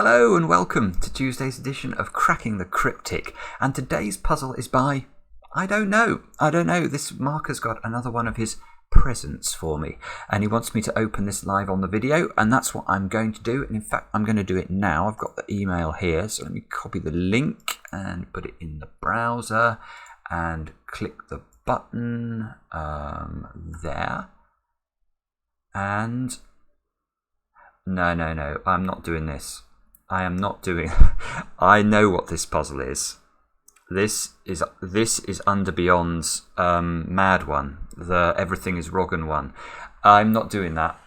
Hello and welcome to Tuesday's edition of Cracking the Cryptic. And today's puzzle is by, I don't know. This Mark has got another one of his presents for me. And he wants me to open this live on the video. And that's what I'm going to do. And in fact, I'm going to do it now. I've got the email here. So let me copy the link and put it in the browser. And click the button there. And no, I'm not doing this. I am not doing. I know what this puzzle is. This is Undar Beyond's mad one, the Everything is Wrogn one. I'm not doing that.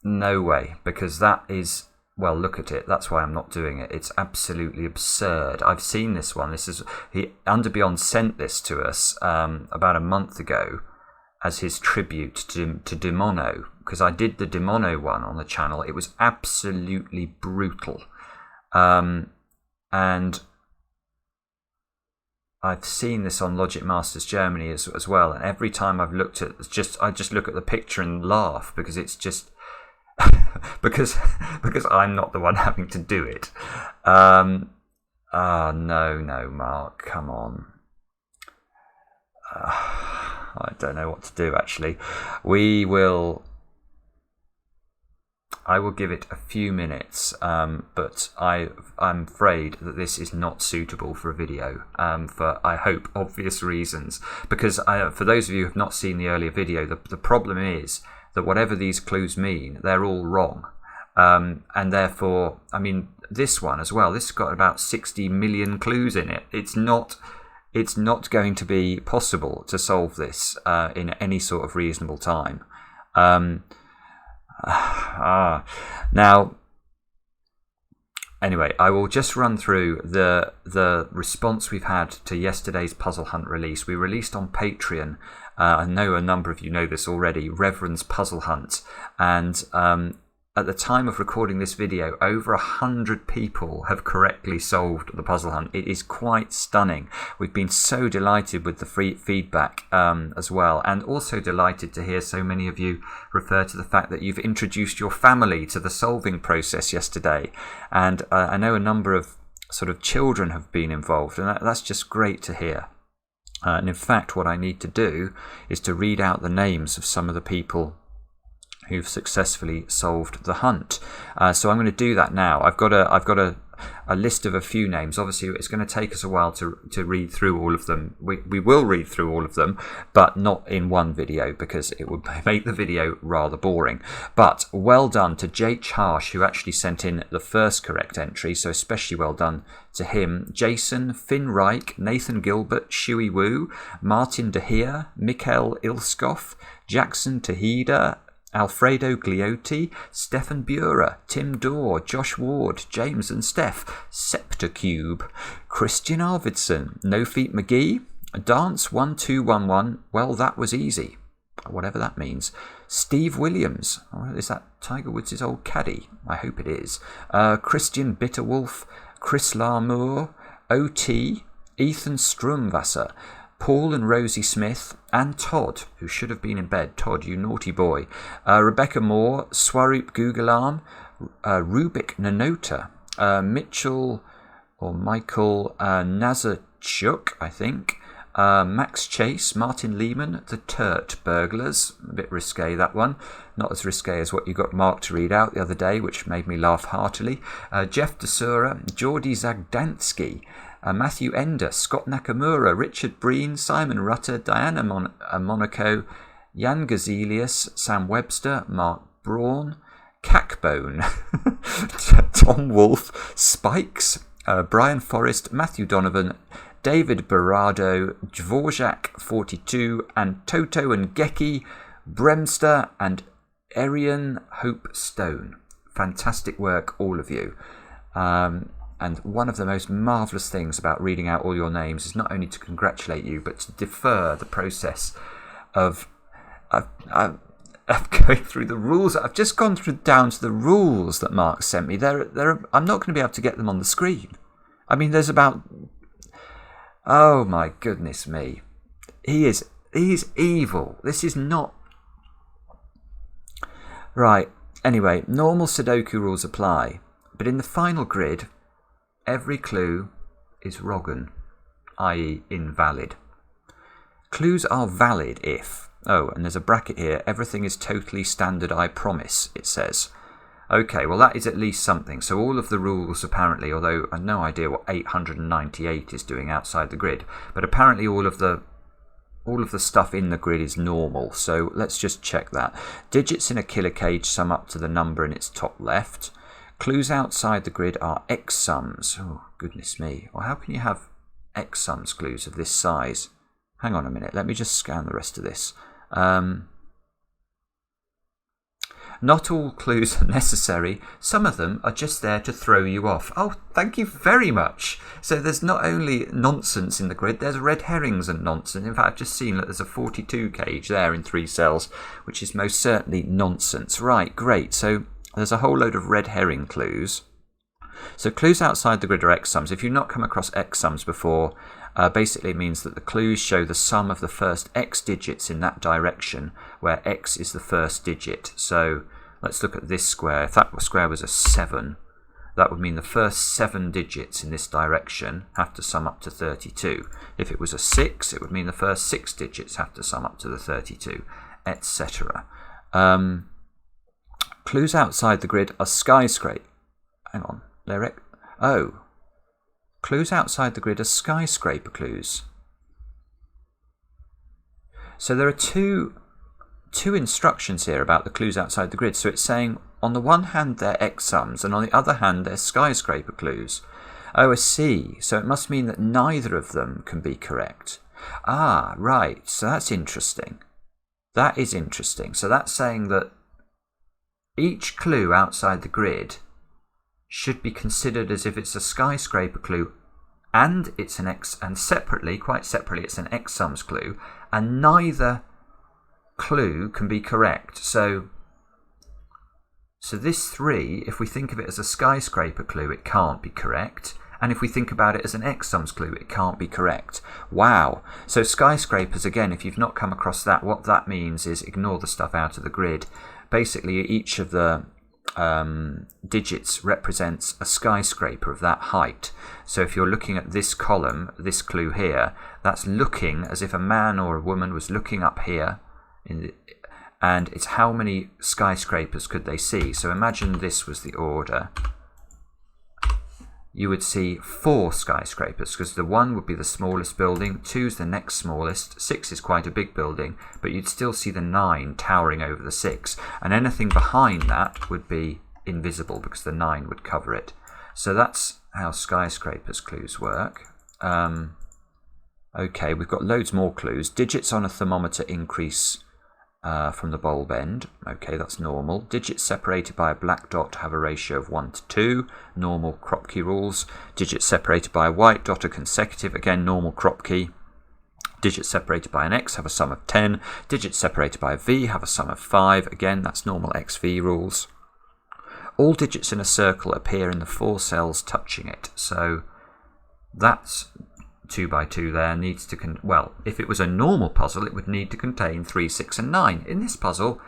No way, because that is, well, look at it. That's why I'm not doing it. It's absolutely absurd. I've seen this one. Undar Beyond sent this to us about a month ago as his tribute to Demono, because I did the Demono one on the channel. It was absolutely brutal. And I've seen this on Logic Masters Germany as well. And every time I've looked at I just look at the picture and laugh, because it's just because I'm not the one having to do it. No, Mark, come on. I don't know what to do, actually. I will give it a few minutes, but I'm afraid that this is not suitable for a video, for, I hope, obvious reasons. Because for those of you who have not seen the earlier video, the problem is that whatever these clues mean, they're all wrong. And therefore, I mean, this one as well, this has got about 60 million clues in it. It's not going to be possible to solve this in any sort of reasonable time. Now, anyway, I will just run through the response we've had to yesterday's Puzzle Hunt release. We released on Patreon. I know a number of you know this already. Reverend's Puzzle Hunt, and at the time of recording this video, over 100 people have correctly solved the Puzzle Hunt. It is quite stunning. We've been so delighted with the free feedback as well, and also delighted to hear so many of you refer to the fact that you've introduced your family to the solving process yesterday. And I know a number of sort of children have been involved, and that's just great to hear. And in fact, what I need to do is to read out the names of some of the people who've successfully solved the hunt. So I'm going to do that now. I've got a list of a few names. Obviously, it's going to take us a while to read through all of them. We will read through all of them, but not in one video, because it would make the video rather boring. But well done to J. Harsh, who actually sent in the first correct entry, so especially well done to him. Jason, Finn Reich, Nathan Gilbert, Shui Wu, Martin De Heer, Mikhail Ilskov, Jackson Tahida, Alfredo Gliotti, Stefan Bura, Tim Dorr, Josh Ward, James and Steph, Septicube, Christian Arvidsson, No Feet McGee, Dance 1211, well, that was easy, whatever that means. Steve Williams, is that Tiger Woods' old caddy? I hope it is. Christian Bitterwolf, Chris Larmour, OT, Ethan Strumwasser, Paul and Rosie Smith, and Todd, who should have been in bed. Todd, you naughty boy. Rebecca Moore, Swaroop Googlearm, Rubik Nanota, Mitchell or Michael Nazarchuk, I think, Max Chase, Martin Lehman, the Turt Burglars. A bit risque, that one. Not as risque as what you got Mark to read out the other day, which made me laugh heartily. Jeff DeSura, Geordie Zagdansky, Matthew Ender, Scott Nakamura, Richard Breen, Simon Rutter, Diana Monaco, Jan Gazelius, Sam Webster, Mark Braun, Cackbone, Tom Wolfe, Spikes, Brian Forrest, Matthew Donovan, David Barrado, Dvorak42, and Toto and Geki, Bremster, and Arian Hope Stone. Fantastic work, all of you. And one of the most marvellous things about reading out all your names is not only to congratulate you, but to defer the process of going through the rules. I've just gone down to the rules that Mark sent me. I'm not going to be able to get them on the screen. I mean, there's about... Oh, my goodness me. He's evil. This is not... Right. Anyway, normal Sudoku rules apply. But in the final grid, every clue is Wrogn, i.e. invalid. Clues are valid if... Oh, and there's a bracket here. Everything is totally standard, I promise, it says. Okay, well that is at least something. So all of the rules apparently, although I have no idea what 898 is doing outside the grid, but apparently all of the stuff in the grid is normal. So let's just check that. Digits in a killer cage sum up to the number in its top left. Clues outside the grid are X sums. Oh, goodness me. Well, how can you have X sums clues of this size? Hang on a minute. Let me just scan the rest of this. Not all clues are necessary. Some of them are just there to throw you off. Oh, thank you very much. So there's not only nonsense in the grid, there's red herrings and nonsense. In fact, I've just seen that there's a 42 cage there in 3 cells, which is most certainly nonsense. Right, great. So there's a whole load of red herring clues. So clues outside the grid are X sums. If you've not come across X sums before, basically it means that the clues show the sum of the first X digits in that direction, where X is the first digit. So let's look at this square. If that square was a 7, that would mean the first 7 digits in this direction have to sum up to 32. If it was a 6, it would mean the first 6 digits have to sum up to the 32, etc. Clues outside the grid are skyscraper. Hang on. Clues outside the grid are skyscraper clues. So there are two instructions here about the clues outside the grid. So it's saying on the one hand they're X sums and on the other hand they're skyscraper clues. Oh, I see. So it must mean that neither of them can be correct. Ah, right. So that's interesting. That is interesting. So that's saying that each clue outside the grid should be considered as if it's a skyscraper clue and it's an X, and separately, quite separately, it's an X sums clue, and neither clue can be correct. So this 3, if we think of it as a skyscraper clue, it can't be correct. And if we think about it as an X sums clue, it can't be correct. Wow. So skyscrapers, again, if you've not come across that, what that means is ignore the stuff out of the grid. Basically, each of the digits represents a skyscraper of that height. So if you're looking at this column, this clue here, that's looking as if a man or a woman was looking up here, and it's how many skyscrapers could they see. So imagine this was the order. You would see 4 skyscrapers, because the 1 would be the smallest building, 2 is the next smallest, 6 is quite a big building, but you'd still see the 9 towering over the 6, and anything behind that would be invisible because the 9 would cover it. So that's how skyscrapers clues work. Okay, we've got loads more clues. Digits on a thermometer increase from the bulb end. Okay, that's normal. Digits separated by a black dot have a ratio of 1 to 2. Normal Kropke rules. Digits separated by a white dot are consecutive. Again, normal Kropke. Digits separated by an X have a sum of 10. Digits separated by a V have a sum of 5. Again, that's normal XV rules. All digits in a circle appear in the 4 cells touching it. So that's 2 by 2 there needs to well, if it was a normal puzzle, it would need to contain 3, 6 and 9. In this puzzle,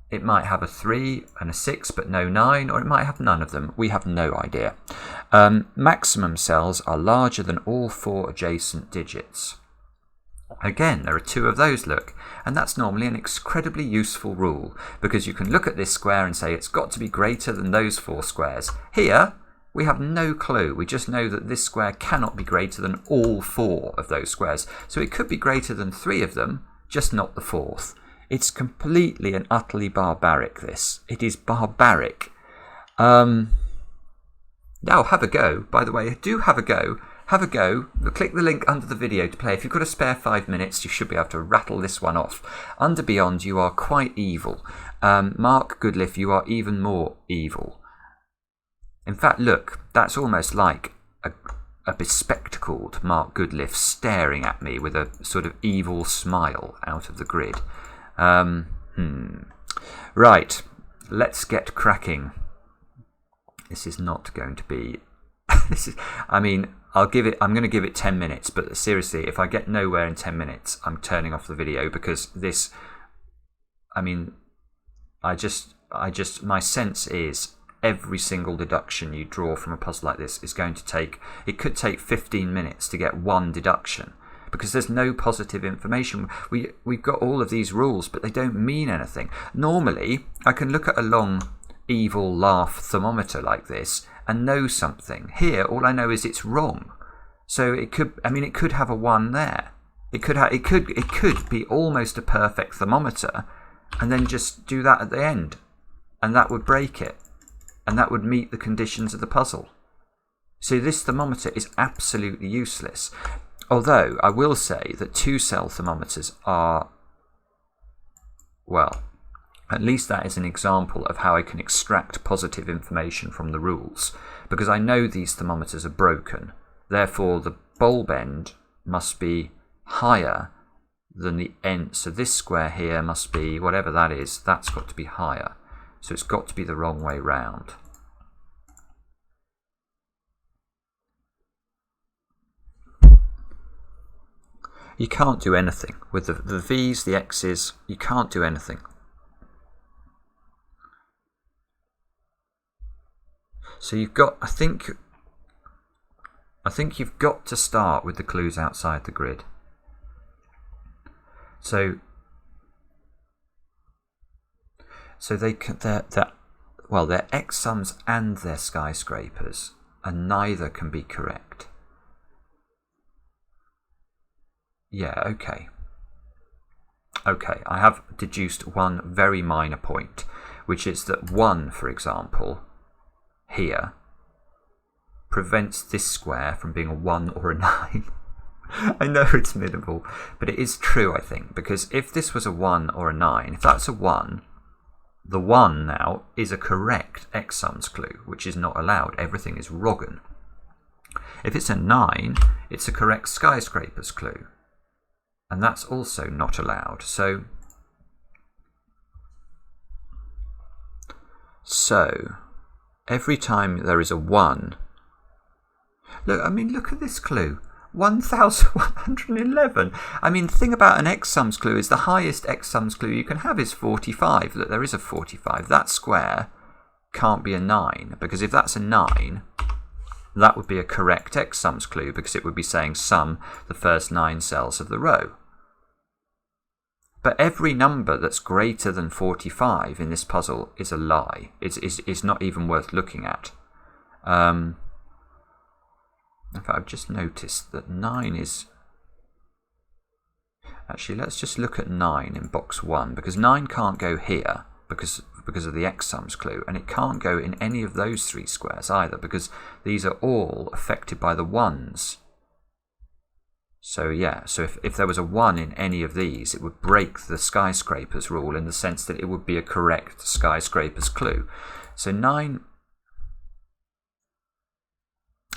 it might have a 3 and a 6 but no 9, or it might have none of them. We have no idea. Maximum cells are larger than all 4 adjacent digits. Again, there are 2 of those, look, and that's normally an incredibly useful rule, because you can look at this square and say it's got to be greater than those 4 squares. Here, we have no clue. We just know that this square cannot be greater than all 4 of those squares. So it could be greater than 3 of them, just not the 4th. It's completely and utterly barbaric, this. It is barbaric. Now, have a go. By the way, do have a go. Have a go. Click the link under the video to play. If you've got a spare 5 minutes, you should be able to rattle this one off. Undar Beyond, you are quite evil. Mark Goodliff, you are even more evil. In fact, look, that's almost like a bespectacled Mark Goodliff staring at me with a sort of evil smile out of the grid. Right, let's get cracking. This is not going to be... I'm going to give it 10 minutes, but seriously, if I get nowhere in 10 minutes, I'm turning off the video, because my sense is every single deduction you draw from a puzzle like this is going to take, it could take 15 minutes to get one deduction, because there's no positive information. We've got all of these rules, but they don't mean anything. Normally, I can look at a long evil laugh thermometer like this and know something. Here, all I know is it's wrong. So it could, I mean, it could have a 1 there. It could be almost a perfect thermometer, and then just do that at the end, and that would break it, and that would meet the conditions of the puzzle. So this thermometer is absolutely useless. Although I will say that 2-cell thermometers are, well, at least that is an example of how I can extract positive information from the rules, because I know these thermometers are broken. Therefore, the bulb end must be higher than the end. So this square here must be, whatever that is, that's got to be higher. So it's got to be the wrong way round. You can't do anything. With the V's, the X's, you can't do anything. So you've got, I think you've got to start with the clues outside the grid. So they're X sums and they're skyscrapers, and neither can be correct. Yeah, okay. Okay, I have deduced one very minor point, which is that 1, for example, here, prevents this square from being a 1 or a 9. I know it's minimal, but it is true, I think, because if this was a 1 or a 9, if that's a 1, the 1 now is a correct X sums clue, which is not allowed. Everything is Wrogn. If it's a 9, it's a correct skyscrapers clue, and that's also not allowed. So every time there is a 1, look at this clue. 1111. I mean, the thing about an X sums clue is the highest X sums clue you can have is 45. That there is a 45. That square can't be a 9, because if that's a 9, that would be a correct X sums clue, because it would be saying sum the first 9 cells of the row. But every number that's greater than 45 in this puzzle is a lie. It's not even worth looking at. In fact, I've just noticed that 9 is... Actually, let's just look at 9 in box 1, because 9 can't go here because of the X sums clue, and it can't go in any of those 3 squares either, because these are all affected by the 1s. So yeah, so if there was a 1 in any of these, it would break the skyscrapers rule in the sense that it would be a correct skyscrapers clue. So 9...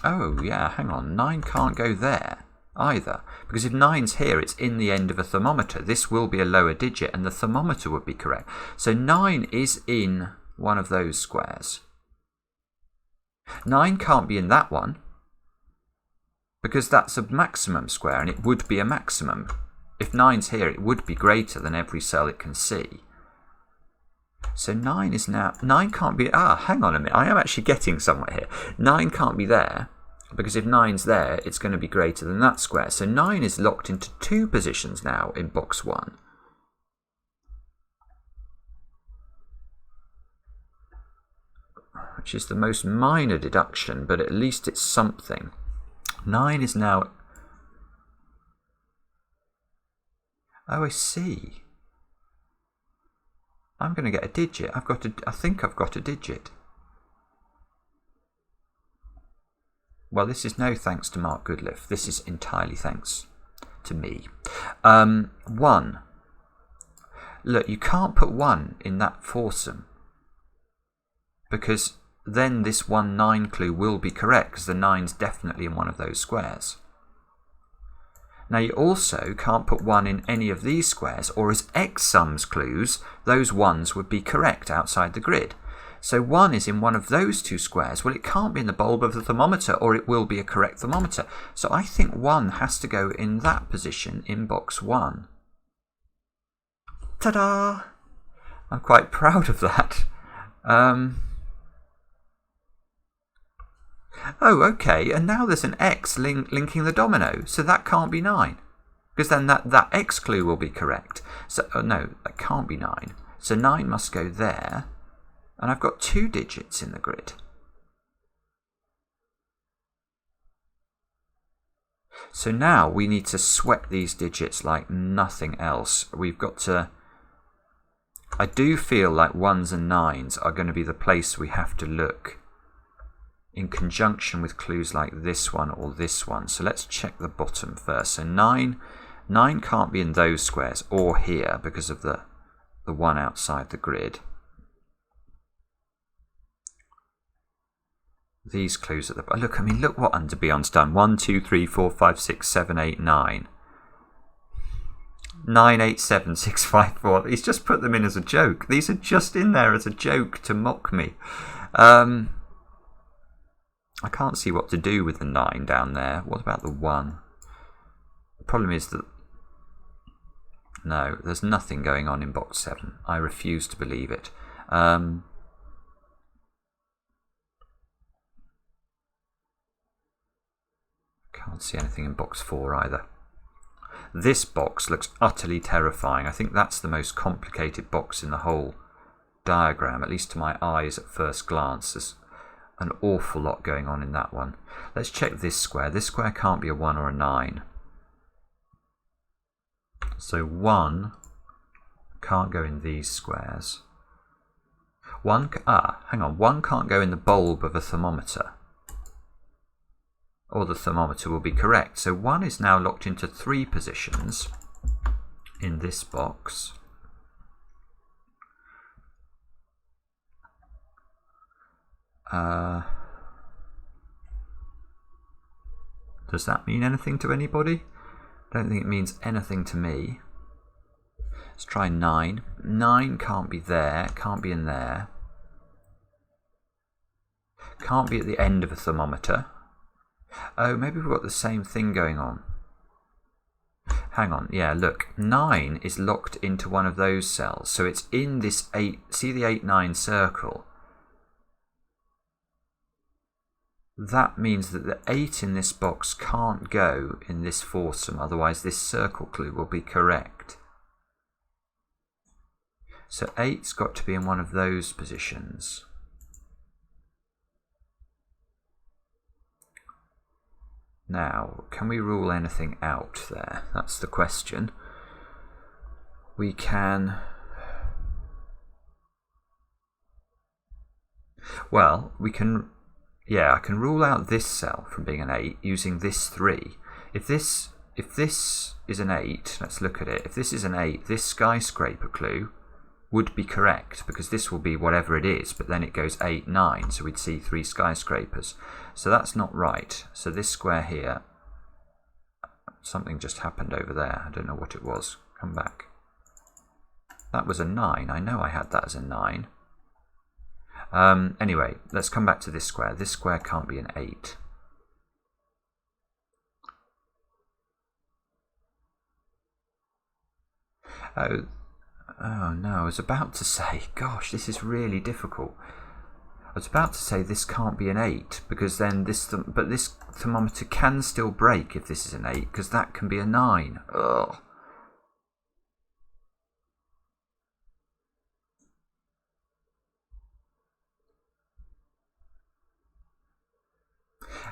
Oh, yeah, hang on. 9 can't go there either, because if 9's here, it's in the end of a thermometer. This will be a lower digit, and the thermometer would be correct. So 9 is in one of those squares. 9 can't be in that one, because that's a maximum square, and it would be a maximum. If 9's here, it would be greater than every cell it can see. So 9 is now... 9 can't be... hang on a minute. I am actually getting somewhere here. 9 can't be there, because if 9's there, it's going to be greater than that square. So 9 is locked into 2 positions now in box 1. Which is the most minor deduction, but at least it's something. 9 is now... Oh, I see. I'm going to get a digit. I think I've got a digit. Well, this is no thanks to Mark Goodliff. This is entirely thanks to me. 1. Look, you can't put 1 in that foursome, because then this 1-9 clue will be correct, because the 9's definitely in one of those squares. Now you also can't put 1 in any of these squares, or as X sums clues, those 1s would be correct outside the grid. So 1 is in one of those 2 squares. Well, it can't be in the bulb of the thermometer, or it will be a correct thermometer. So I think 1 has to go in that position in box 1. Ta-da! I'm quite proud of that. Oh, okay, and now there's an X linking the domino, so that can't be 9. Because then that X clue will be correct. So, oh, no, that can't be 9. So 9 must go there, and I've got 2 digits in the grid. So now we need to sweat these digits like nothing else. We've got to... I do feel like 1s and 9s are going to be the place we have to look in conjunction with clues like this one or this one. So let's check the bottom first. So 9 can't be in those squares or here because of the one outside the grid. These clues at the bottom. Look, I mean, look what Undar Beyond's done. 1, 2, 3, 4, 5, 6, 7, 8, 9. 9, 8, 7, 6, 5, 4. He's just put them in as a joke. These are just in there as a joke to mock me. I can't see what to do with the 9 down there. What about the 1? The problem is that... No, there's nothing going on in box 7. I refuse to believe it. Can't see anything in box 4 either. This box looks utterly terrifying. I think that's the most complicated box in the whole diagram, at least to my eyes at first glance. There's an awful lot going on in that one. Let's check this square. This square can't be a 1 or a 9. So 1 can't go in these squares. Hang on. 1 can't go in the bulb of a thermometer, or the thermometer will be correct. So 1 is now locked into 3 positions in this box. Does that mean anything to anybody? I don't think it means anything to me. Let's try 9. 9 can't be there, can't be in there. Can't be at the end of a thermometer. Oh, maybe we've got the same thing going on. Hang on, yeah, look. 9 is locked into one of those cells. So it's in this 8, see the 8, 9 circle? That means that the 8 in this box can't go in this foursome, otherwise this circle clue will be correct. So 8's got to be in one of those positions. Now, can we rule anything out there? That's the question. We can... Well, we can... Yeah, I can rule out this cell from being an 8 using this 3. If this is an 8, let's look at it. If this is an 8, this skyscraper clue would be correct because this will be whatever it is, but then it goes 8, 9, so we'd see 3 skyscrapers. So that's not right. So this square here, something just happened over there. I don't know what it was. Come back. That was a 9. I know I had that as a 9. Anyway, let's come back to this square. This square can't be an 8. Oh no, I was about to say, gosh, this is really difficult. I was about to say this can't be an 8 because then this thermometer can still break if this is an 8 because that can be a 9. Ugh.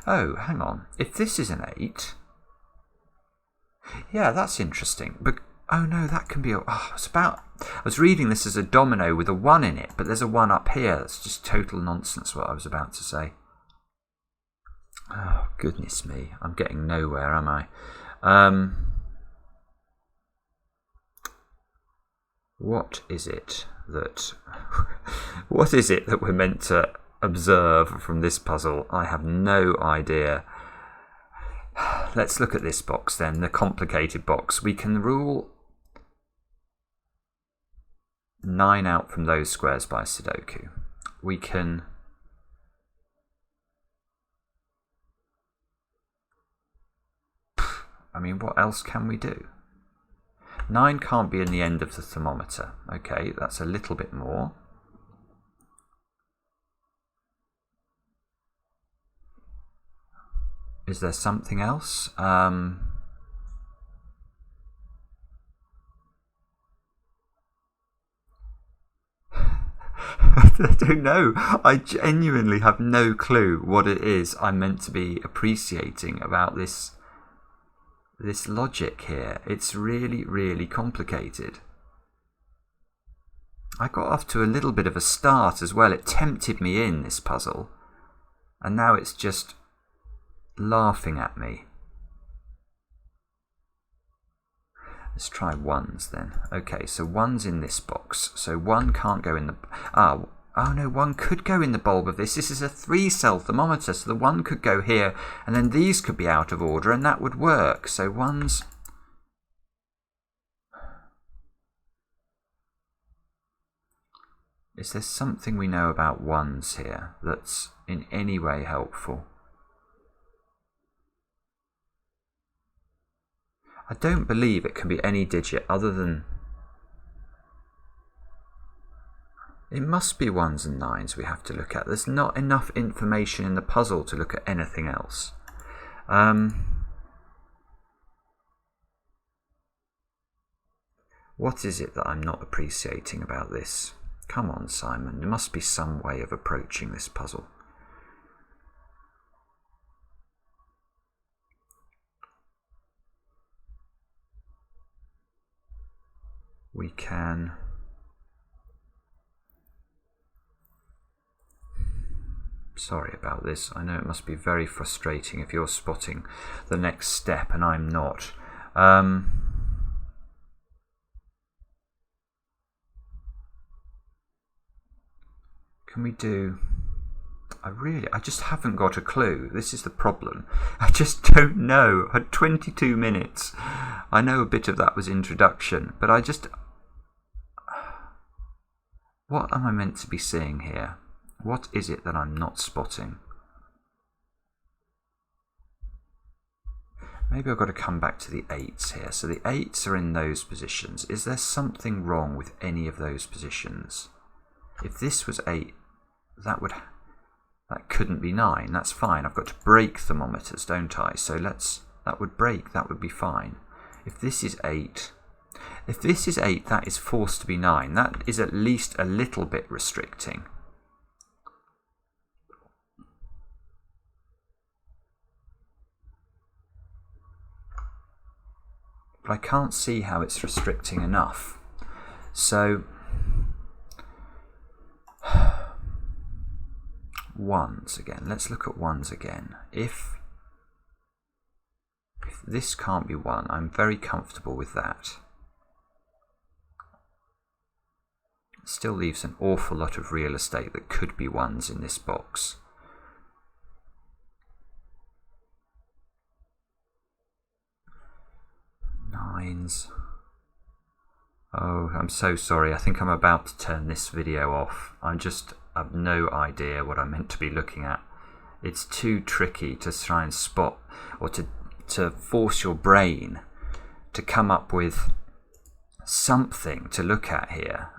Oh, hang on. If this is an 8... Yeah, that's interesting. But oh no, that can be a... Oh, I was reading this as a domino with a 1 in it, but there's a 1 up here. That's just total nonsense what I was about to say. Oh, goodness me. I'm getting nowhere, am I? What is it that... What is it that we're meant to observe from this puzzle? I have no idea. Let's look at this box then, the complicated box. We can rule 9 out from those squares by sudoku. We can... I mean, what else can we do? 9 can't be in the end of the thermometer. Okay, that's a little bit more. Is there something else? I don't know. I genuinely have no clue what it is I'm meant to be appreciating about this logic here. It's really, really complicated. I got off to a little bit of a start as well. It tempted me in, this puzzle, and now it's just laughing at me. Let's try ones then. Okay, so one's in this box. So one can't go in the... Oh no, one could go in the bulb of this. This is a 3-cell thermometer, so the one could go here, and then these could be out of order, and that would work. So one's... Is there something we know about ones here that's in any way helpful? I don't believe it can be any digit other than... It must be ones and nines we have to look at. There's not enough information in the puzzle to look at anything else. What is it that I'm not appreciating about this? Come on, Simon. There must be some way of approaching this puzzle. We can... Sorry about this. I know it must be very frustrating if you're spotting the next step and I'm not. Can we do... I just haven't got a clue. This is the problem. I just don't know. At 22 minutes, I know a bit of that was introduction, but I just... What am I meant to be seeing here? What is it that I'm not spotting? Maybe I've got to come back to the 8s here. So the 8s are in those positions. Is there something wrong with any of those positions? If this was 8, that couldn't be 9. That's fine. I've got to break thermometers, don't I? So that would break. That would be fine. If this is 8, that is forced to be 9. That is at least a little bit restricting. But I can't see how it's restricting enough. So... ones again. Let's look at ones again. If this can't be 1, I'm very comfortable with that. It still leaves an awful lot of real estate that could be 1s in this box. Nines. Oh, I'm so sorry. I think I'm about to turn this video off. I have no idea what I'm meant to be looking at. It's too tricky to try and spot, or to force your brain to come up with something to look at here.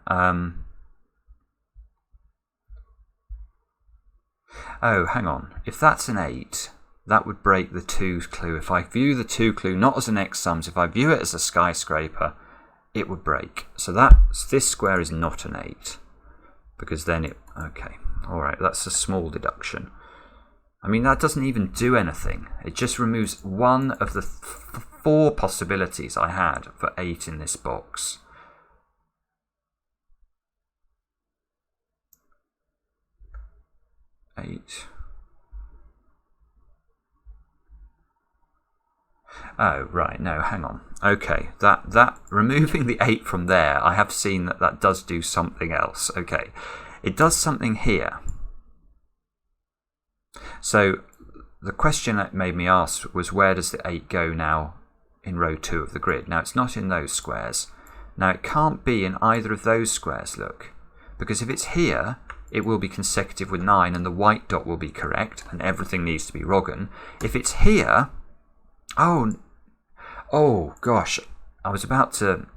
Oh, hang on. If that's an 8, that would break the 2 clue. If I view the 2 clue not as an X sums, if I view it as a skyscraper, it would break. So this square is not an 8. Because then it... Okay. Alright, that's a small deduction. I mean, that doesn't even do anything. It just removes one of the 4 possibilities I had for 8 in this box. Eight. Oh, right, no, hang on. Okay, that removing the 8 from there, I have seen that does do something else. Okay, it does something here. So the question that made me ask was, where does the 8 go now in row 2 of the grid? Now, it's not in those squares. Now, it can't be in either of those squares, look. Because if it's here, it will be consecutive with 9 and the white dot will be correct and everything needs to be Wrogn. If it's here... Oh, gosh, I was about to...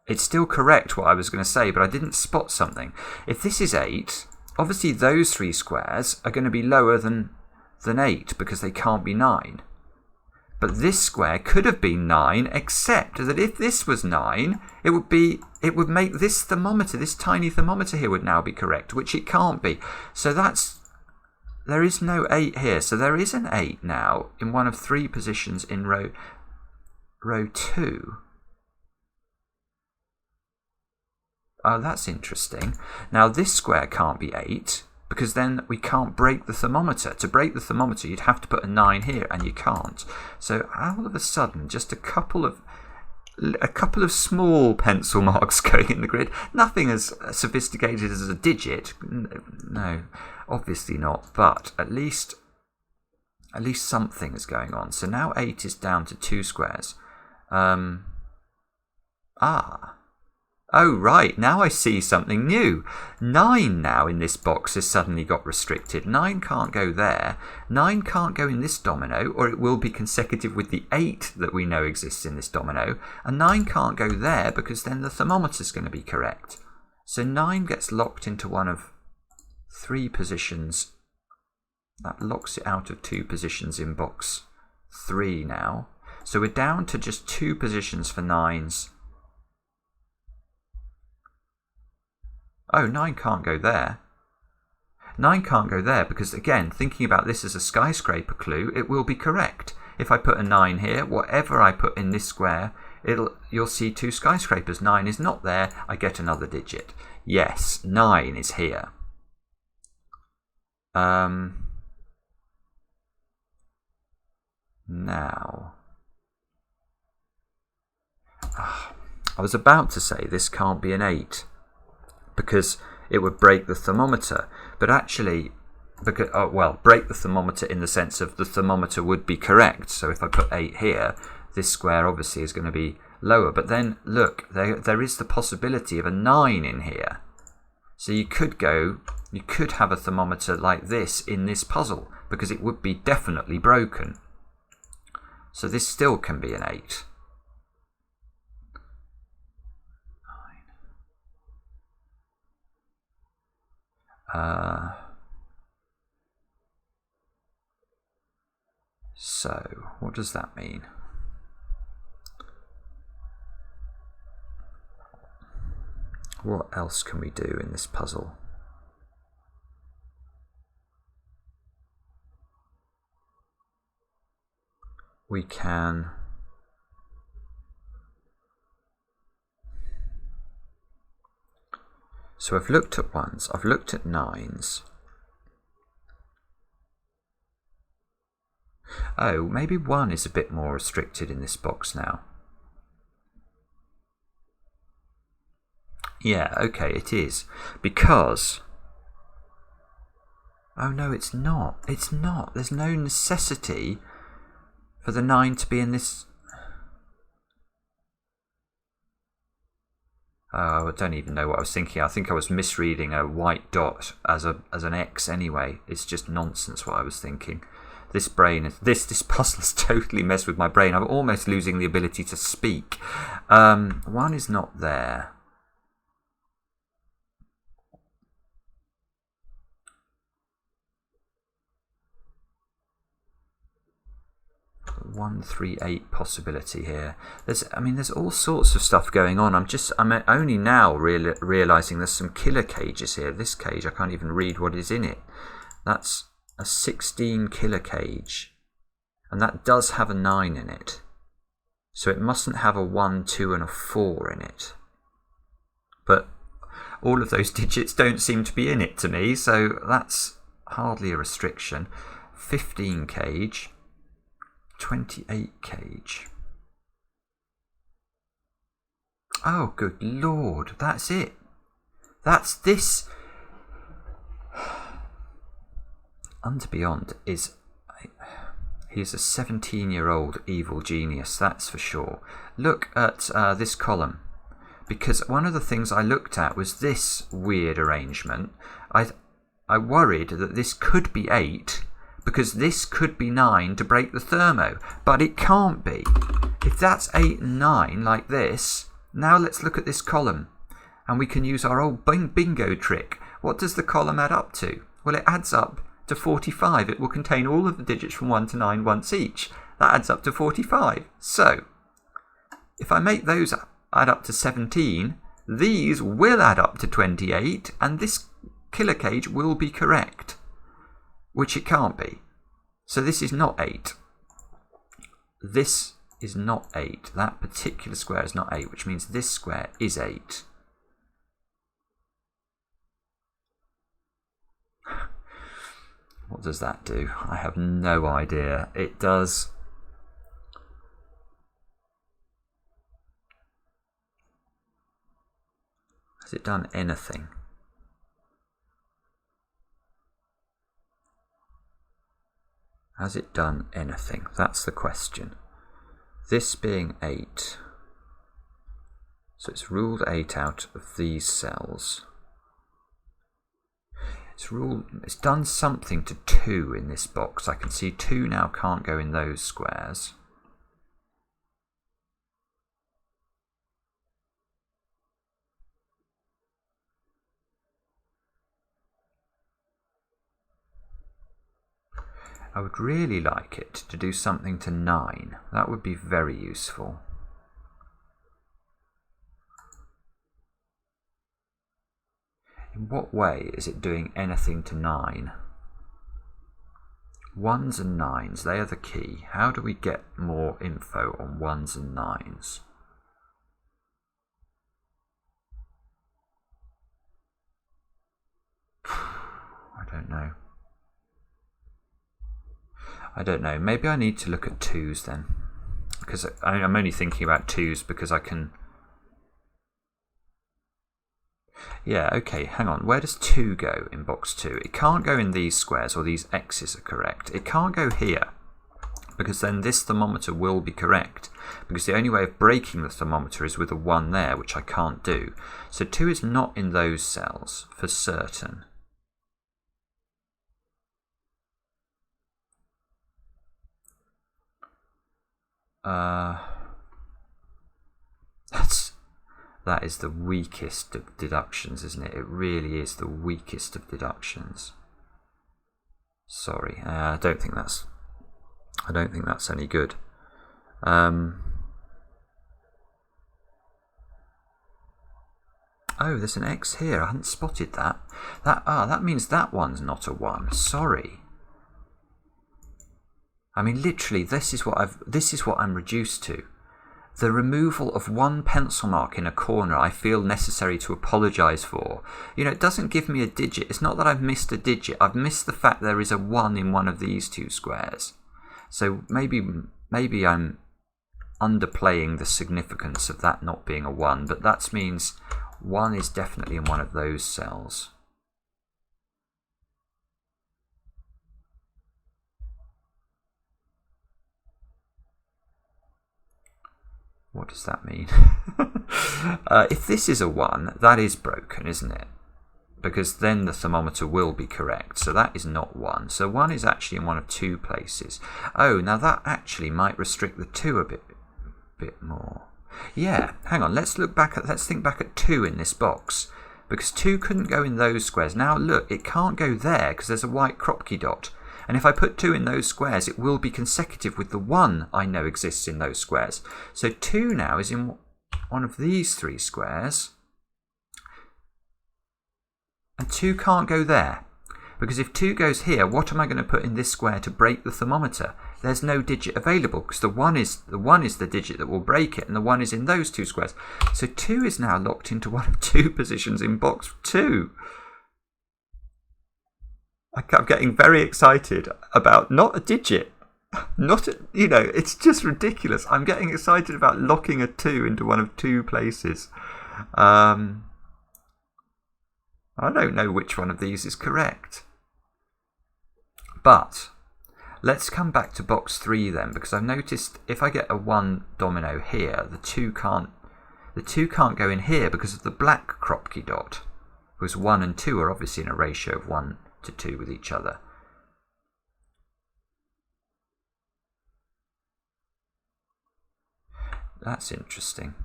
It's still correct what I was going to say, but I didn't spot something. If this is 8, obviously those 3 squares are going to be lower than than 8 because they can't be 9. But this square could have been 9, except that if this was 9, it would make this thermometer, this tiny thermometer here, would now be correct, which it can't be. So there is no 8 here. So there is an 8 now in one of 3 positions in row 2. Oh, that's interesting. Now this square can't be 8, because then we can't break the thermometer. To break the thermometer, you'd have to put a 9 here, and you can't. So all of a sudden, just a couple of small pencil marks going in the grid. Nothing as sophisticated as a digit. No, obviously not. But at least something is going on. So now 8 is down to 2 squares. Oh, right, now I see something new. 9 now in this box has suddenly got restricted. 9 can't go there. 9 can't go in this domino, or it will be consecutive with the 8 that we know exists in this domino. And 9 can't go there because then the thermometer's going to be correct. So 9 gets locked into one of 3 positions. That locks it out of 2 positions in box 3 now. So we're down to just 2 positions for 9s. Oh, 9 can't go there. 9 can't go there because, again, thinking about this as a skyscraper clue, it will be correct. If I put a 9 here, whatever I put in this square, you'll see 2 skyscrapers. 9 is not there. I get another digit. Yes, 9 is here. Now, I was about to say this can't be an 8. Because it would break the thermometer. But actually, break the thermometer in the sense of the thermometer would be correct. So if I put 8 here, this square obviously is going to be lower. But then, look, there is the possibility of a 9 in here. So you could have a thermometer like this in this puzzle, because it would be definitely broken. So this still can be an 8. So, what does that mean? What else can we do in this puzzle? We can... So I've looked at 1s, I've looked at 9s. Oh, maybe 1 is a bit more restricted in this box now. Yeah, okay, it is. Because... Oh no, it's not. It's not. There's no necessity for the 9 to be in this... I don't even know what I was thinking. I think I was misreading a white dot as an X anyway. It's just nonsense what I was thinking. This puzzle has totally messed with my brain. I'm almost losing the ability to speak. 1 is not there. One, 3, 8 possibility here. There's all sorts of stuff going on. I'm only now realizing there's some killer cages here. This cage, I can't even read what is in it. That's a 16 killer cage, and that does have a 9 in it. So it mustn't have a 1, 2, and a 4 in it. But all of those digits don't seem to be in it to me, so that's hardly a restriction. 15 cage. 28 cage. Oh, good lord, that's it. That's this. Undar Beyond is... He's a 17-year-old evil genius, that's for sure. Look at this column. Because one of the things I looked at was this weird arrangement. I worried that this could be 8... because this could be 9 to break the thermo, but it can't be. If that's 8 and 9 like this, now let's look at this column, and we can use our old bingo trick. What does the column add up to? Well, it adds up to 45. It will contain all of the digits from 1 to 9 once each. That adds up to 45. So, if I make those add up to 17, these will add up to 28, and this killer cage will be correct, which it can't be. So this is not 8. This is not 8. That particular square is not 8, which means this square is 8. What does that do? I have no idea. It does... Has it done anything? Has it done anything? That's the question. This being 8. So it's ruled 8 out of these cells. It's done something to 2 in this box. I can see 2 now can't go in those squares. I would really like it to do something to 9. That would be very useful. In what way is it doing anything to 9? 1s and 9s, they are the key. How do we get more info on 1s and 9s? I don't know. I don't know. Maybe I need to look at 2s then. Because I'm only thinking about 2s because I can... Yeah, okay, hang on. Where does 2 go in box 2? It can't go in these squares, or these X's are correct. It can't go here, because then this thermometer will be correct. Because the only way of breaking the thermometer is with a 1 there, which I can't do. So 2 is not in those cells, for certain. That is the weakest of deductions, isn't it? It really is the weakest of deductions. Sorry, I don't think that's any good. Oh, there's an X here. I hadn't spotted that. That means that one's not a 1. Sorry. I mean, literally, this is what I'm reduced to. The removal of 1 pencil mark in a corner I feel necessary to apologise for. You know, it doesn't give me a digit. It's not that I've missed a digit. I've missed the fact there is a 1 in one of these 2 squares. So maybe I'm underplaying the significance of that not being a 1, but that means 1 is definitely in one of those cells. What does that mean? If this is a 1, that is broken, isn't it? Because then the thermometer will be correct. So that is not 1. So 1 is actually in one of 2 places. Oh, now that actually might restrict the 2 a bit more. Yeah, hang on. Let's think back at 2 in this box. Because 2 couldn't go in those squares. Now look, it can't go there because there's a white Kropki dot. And if I put 2 in those squares, it will be consecutive with the 1 I know exists in those squares. So 2 now is in one of these 3 squares. And 2 can't go there. Because if 2 goes here, what am I going to put in this square to break the thermometer? There's no digit available because the 1 is the digit that will break it, and the 1 is in those 2 squares. So 2 is now locked into one of 2 positions in box 2. I'm getting very excited about not a digit, it's just ridiculous. I'm getting excited about locking a 2 into one of 2 places. I don't know which one of these is correct. But let's come back to box 3 then, because I've noticed if I get a 1 domino here, the 2 can't go in here because of the black Kropki dot. Because 1 and 2 are obviously in a ratio of 1 to 2 with each other. That's interesting.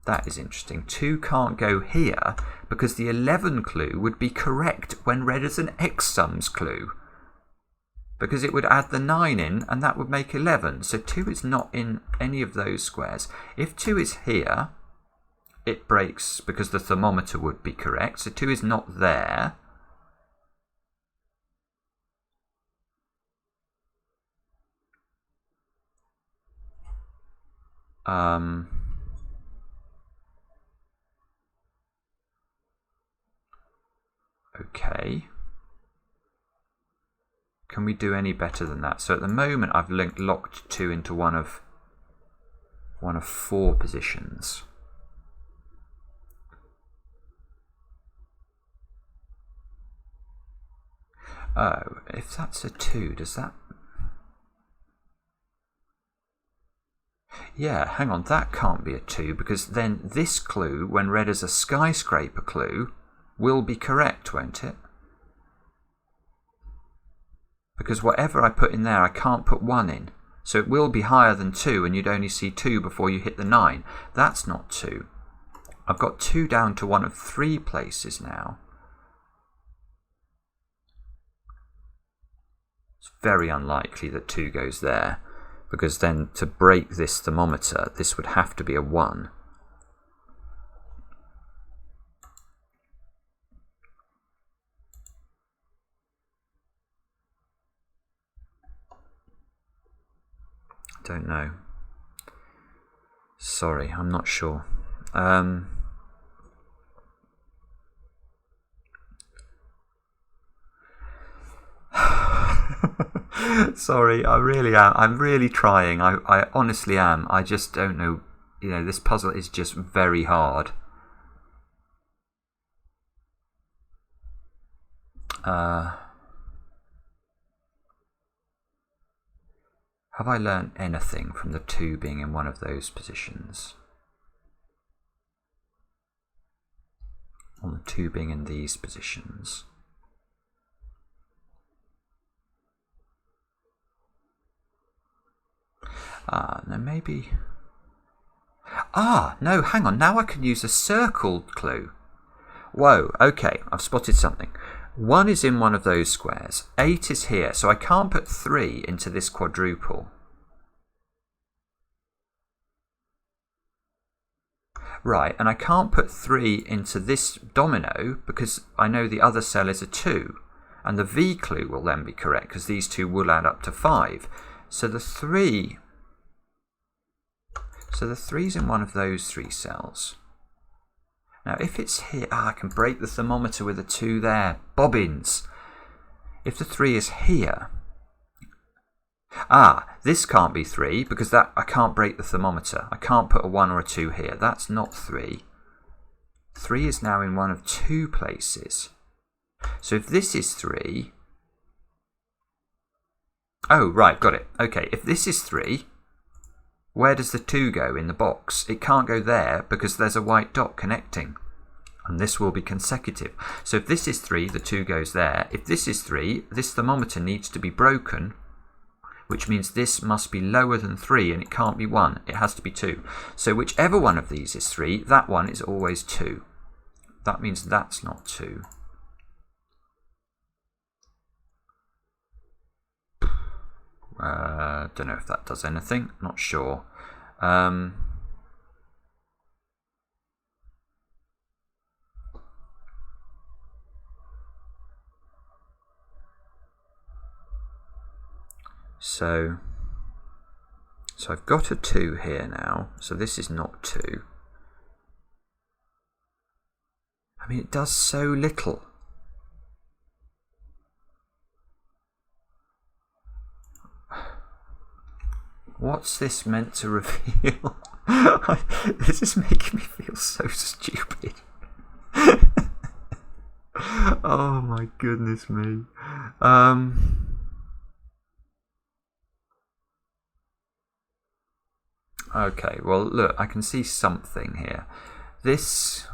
That is interesting. 2 can't go here because the 11 clue would be correct when read as an X sums clue. because it would add the 9 in and that would make 11. So 2 is not in any of those squares. If 2 is here, it breaks because the thermometer would be correct. So 2 is not there. Okay. Can we do any better than that? So at the moment I've locked 2 into one of 4 positions. Oh, if that's a 2, does that... Yeah, hang on, that can't be a 2, because then this clue, when read as a skyscraper clue, will be correct, won't it? Because whatever I put in there, I can't put 1 in. So it will be higher than 2, and you'd only see 2 before you hit the 9. That's not 2. I've got 2 down to one of 3 places now. It's very unlikely that 2 goes there, because then to break this thermometer, this would have to be a 1. Don't know. Sorry, I'm not sure. Sorry, I really am. I'm really trying. I honestly am. I just don't know. You know, this puzzle is just very hard. Have I learned anything from the 2 being in one of those positions? On the 2 being in these positions? No, maybe... no, hang on. Now I can use a circled clue. Whoa, okay, I've spotted something. 1 is in one of those squares. 8 is here, so I can't put 3 into this quadruple. Right, and I can't put 3 into this domino because I know the other cell is a 2. And the V clue will then be correct because these 2 will add up to 5. So the 3... So the 3's in one of those 3 cells. Now, if it's here... I can break the thermometer with a 2 there. Bobbins. If the 3 is here... this can't be 3 because that I can't break the thermometer. I can't put a 1 or a 2 here. That's not 3. 3 is now in one of 2 places. So if this is 3... Oh, right, got it. Okay, if this is 3... Where does the 2 go in the box? It can't go there because there's a white dot connecting. And this will be consecutive. So if this is 3, the 2 goes there. If this is 3, this thermometer needs to be broken, which means this must be lower than 3 and it can't be 1. It has to be 2. So whichever one of these is 3, that one is always 2. That means that's not 2. Don't know if that does anything. Not sure. So I've got a 2 here now. So this is not 2. I mean, it does so little. What's this meant to reveal? This is making me feel so stupid. Oh my goodness me. Okay, well look, I can see something here. This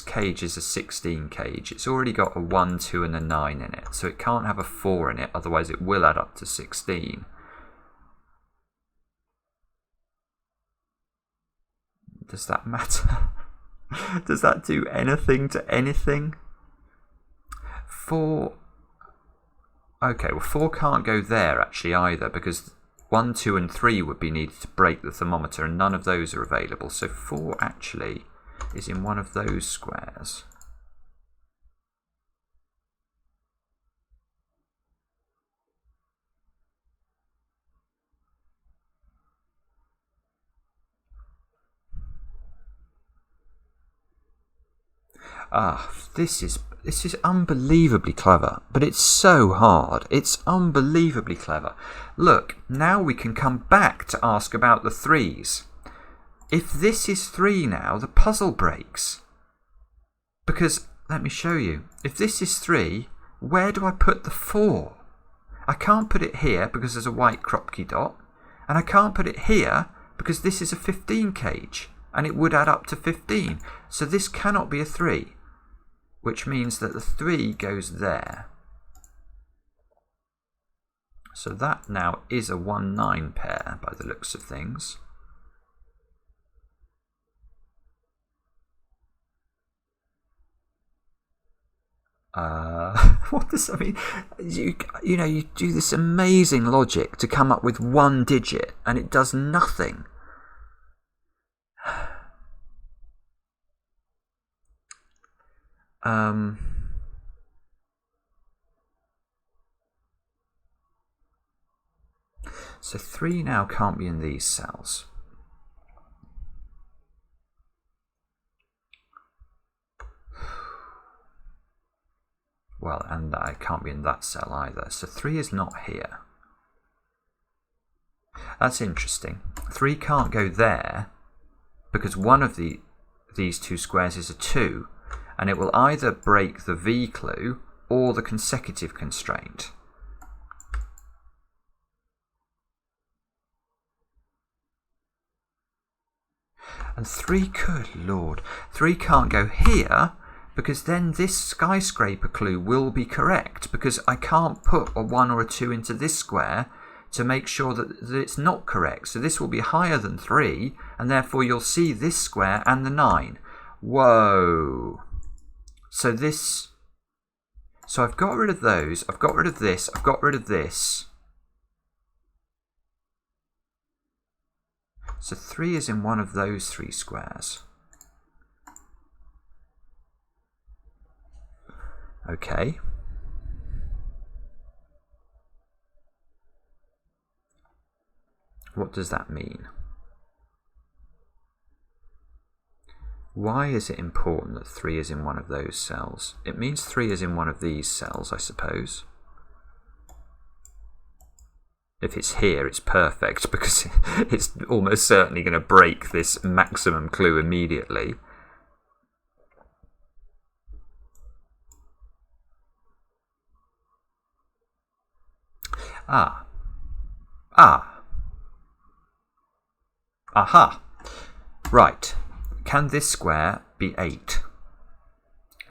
cage is a 16 cage. It's already got a 1, 2 and a 9 in it. So it can't have a 4 in it, otherwise it will add up to 16. Does that matter? Does that do anything to anything? 4... Okay, well 4 can't go there actually either, because 1, 2 and 3 would be needed to break the thermometer, and none of those are available. So 4 actually is in one of those squares. This is unbelievably clever, but it's so hard. It's unbelievably clever. Look, now we can come back to ask about the 3s. If this is 3 now, the puzzle breaks. Because, let me show you, if this is 3, where do I put the 4? I can't put it here because there's a white Kropki dot, and I can't put it here because this is a 15 cage, and it would add up to 15. So this cannot be a 3, which means that the 3 goes there. So that now is a 1-9 pair by the looks of things. What does that mean? You know, you do this amazing logic to come up with one digit, and it does nothing. So 3 now can't be in these cells. Well, and that can't be in that cell either. So 3 is not here. That's interesting. 3 can't go there because one of these two squares is a 2, and it will either break the V clue or the consecutive constraint. And 3 could, Lord. 3 can't go here because then this skyscraper clue will be correct, because I can't put a 1 or a 2 into this square to make sure that it's not correct. So this will be higher than 3, and therefore you'll see this square and the 9. Whoa. So I've got rid of those, I've got rid of this, I've got rid of this. So 3 is in one of those 3 squares. Okay. What does that mean? Why is it important that 3 is in one of those cells? It means 3 is in one of these cells, I suppose. If it's here, it's perfect, because it's almost certainly going to break this maximum clue immediately. Aha. Right. Can this square be 8?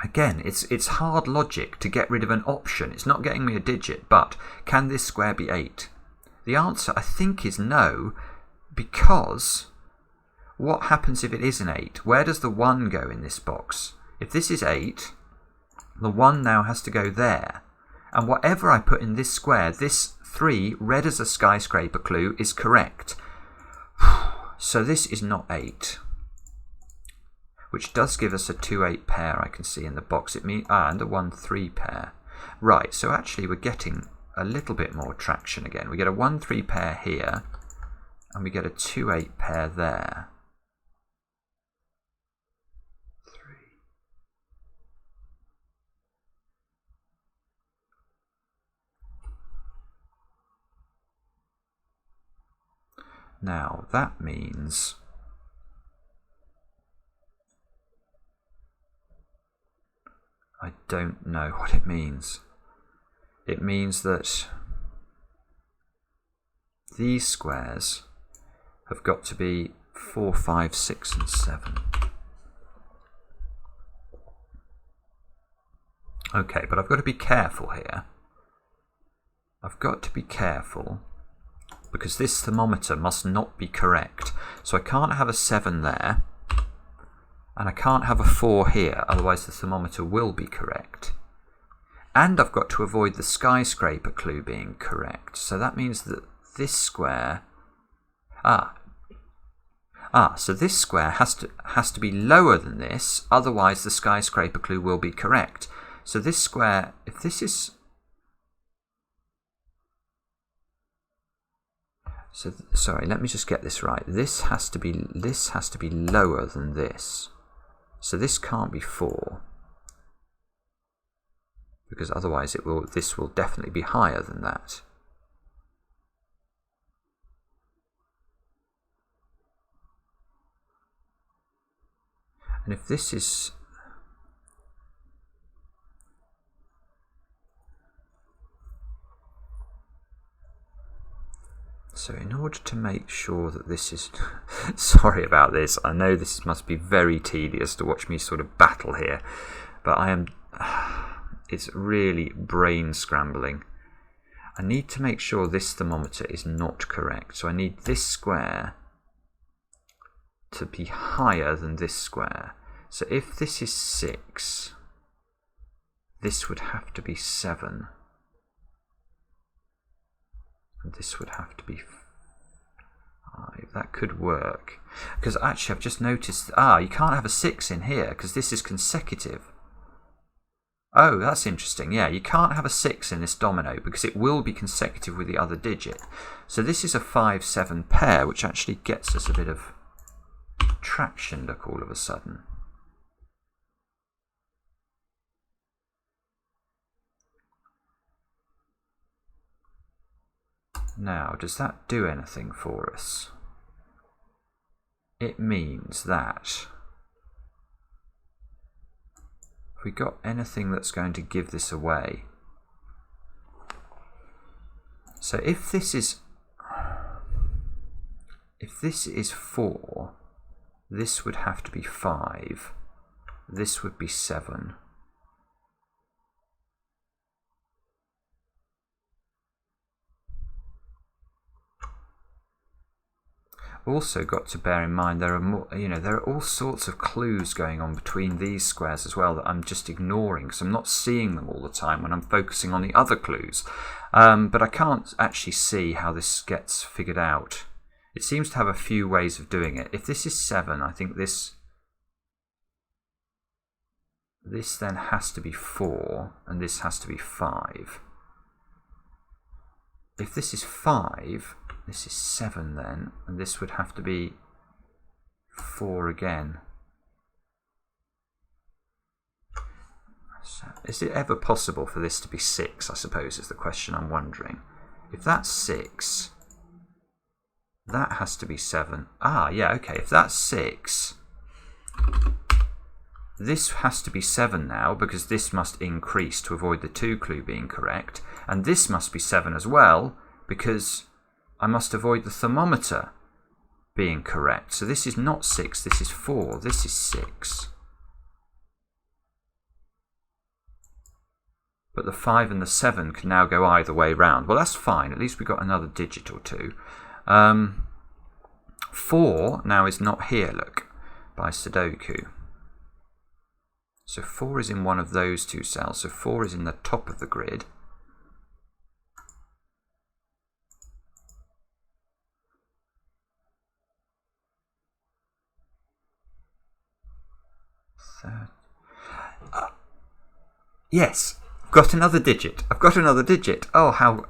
Again, it's hard logic to get rid of an option. It's not getting me a digit, but can this square be 8? The answer, I think, is no, because what happens if it is an 8? Where does the 1 go in this box? If this is 8, the 1 now has to go there. And whatever I put in this square, this 3, read as a skyscraper clue, is correct. So this is not 8. Which does give us a 2-8 pair, I can see in the box. And a 1-3 pair. Right, so actually we're getting a little bit more traction again. We get a 1-3 pair here, and we get a 2-8 pair there. 3. Now, that means I don't know what it means. It means that these squares have got to be 4, 5, 6 and 7. Okay, but I've got to be careful here. I've got to be careful because this thermometer must not be correct. So I can't have a 7 there, and I can't have a 4 here, otherwise the thermometer will be correct. And I've got to avoid the skyscraper clue being correct. So that means that this square... so this square has to be lower than this, otherwise the skyscraper clue will be correct. So this square, if this is... So sorry, let me just get this right. This has to be lower than this. So this can't be 4. Because otherwise this will definitely be higher than that. And if this is... So in order to make sure that this is... Sorry about this. I know this must be very tedious to watch me sort of battle here. But I am... It's really brain scrambling. I need to make sure this thermometer is not correct. So I need this square to be higher than this square. So if this is 6, this would have to be 7. And this would have to be 5. That could work. Because actually I've just noticed, you can't have a 6 in here because this is consecutive. Oh, that's interesting. Yeah, you can't have a 6 in this domino because it will be consecutive with the other digit. So this is a 5-7 pair, which actually gets us a bit of traction, look, all of a sudden. Now, does that do anything for us? It means that if we got anything that's going to give this away. So if this is 4, this would have to be 5. This would be 7. Also got to bear in mind there are more, there are all sorts of clues going on between these squares as well that I'm just ignoring because I'm not seeing them all the time when I'm focusing on the other clues. But I can't actually see how this gets figured out. It seems to have a few ways of doing it. If this is 7, I think this then has to be 4 and this has to be 5. If this is 5, this is 7 then, and this would have to be 4 again. So, is it ever possible for this to be 6, I suppose, is the question I'm wondering. If that's 6, that has to be 7. Yeah, okay, if that's 6, this has to be 7 now, because this must increase to avoid the 2 clue being correct, and this must be 7 as well, because I must avoid the thermometer being correct. So this is not 6, this is 4, this is 6. But the 5 and the 7 can now go either way round. Well, that's fine, at least we got another digit or 2. 4 now is not here, look, by sudoku. So 4 is in one of those 2 cells, so 4 is in the top of the grid. Yes, I've got another digit. I've got another digit. Oh, how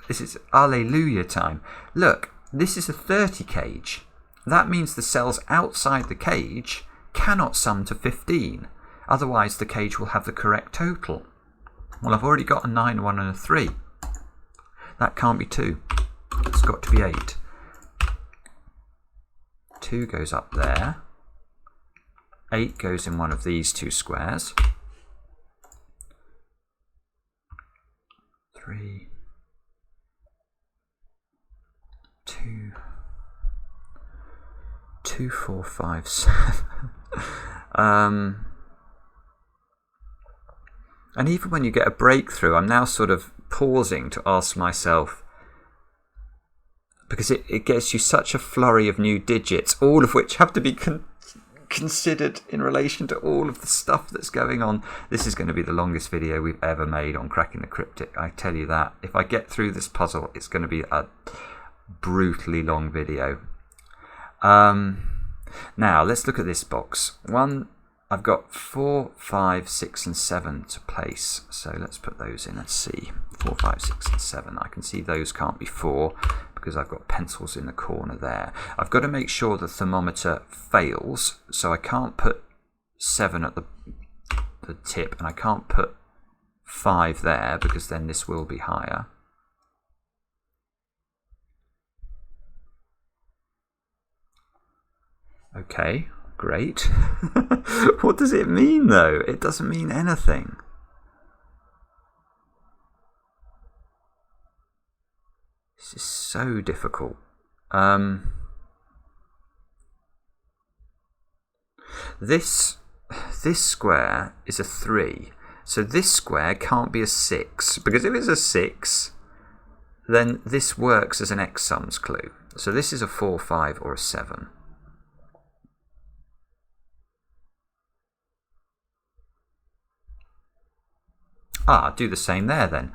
this is Alleluia time. Look, this is a 30 cage. That means the cells outside the cage cannot sum to 15. Otherwise, the cage will have the correct total. Well, I've already got a 9, 1 and a 3. That can't be 2. It's got to be 8. 2 goes up there. 8 goes in one of these 2 squares. 3, 2, 2, 4, 5, 7. And even when you get a breakthrough, I'm now sort of pausing to ask myself, because it gets you such a flurry of new digits, all of which have to be considered in relation to all of the stuff that's going on. This is going to be the longest video we've ever made on cracking the cryptic. I tell you that. If I get through this puzzle, it's going to be a brutally long video. Now, let's look at this box. I've got 4, 5, 6 and 7 to place. So let's put those in and see. 4, 5, 6 and 7. I can see those can't be 4 because I've got pencils in the corner there. I've got to make sure the thermometer fails. So I can't put 7 at the tip and I can't put 5 there because then this will be higher. Okay. Great. What does it mean though? It doesn't mean anything. This is so difficult. This square is a 3. So this square can't be a 6. Because if it's a 6, then this works as an X sums clue. So this is a 4, 5 or a 7. Do the same there then.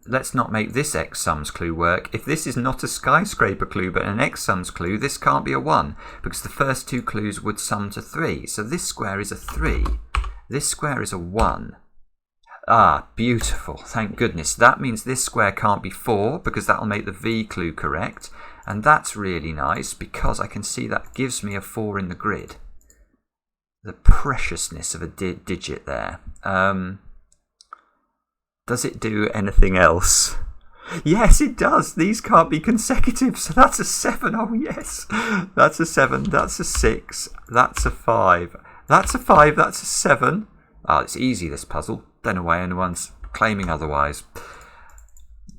Let's not make this X sums clue work. If this is not a skyscraper clue but an X sums clue, this can't be a 1 because the first 2 clues would sum to 3. So this square is a 3. This square is a 1. Beautiful. Thank goodness. That means this square can't be 4 because that'll make the V clue correct. And that's really nice because I can see that gives me a 4 in the grid. The preciousness of a digit there. Does it do anything else? Yes, it does. These can't be consecutive. So that's a 7. Oh, yes. That's a 7. That's a 6. That's a 5. That's a 5. That's a 7. It's easy, this puzzle. Don't know why anyone's claiming otherwise.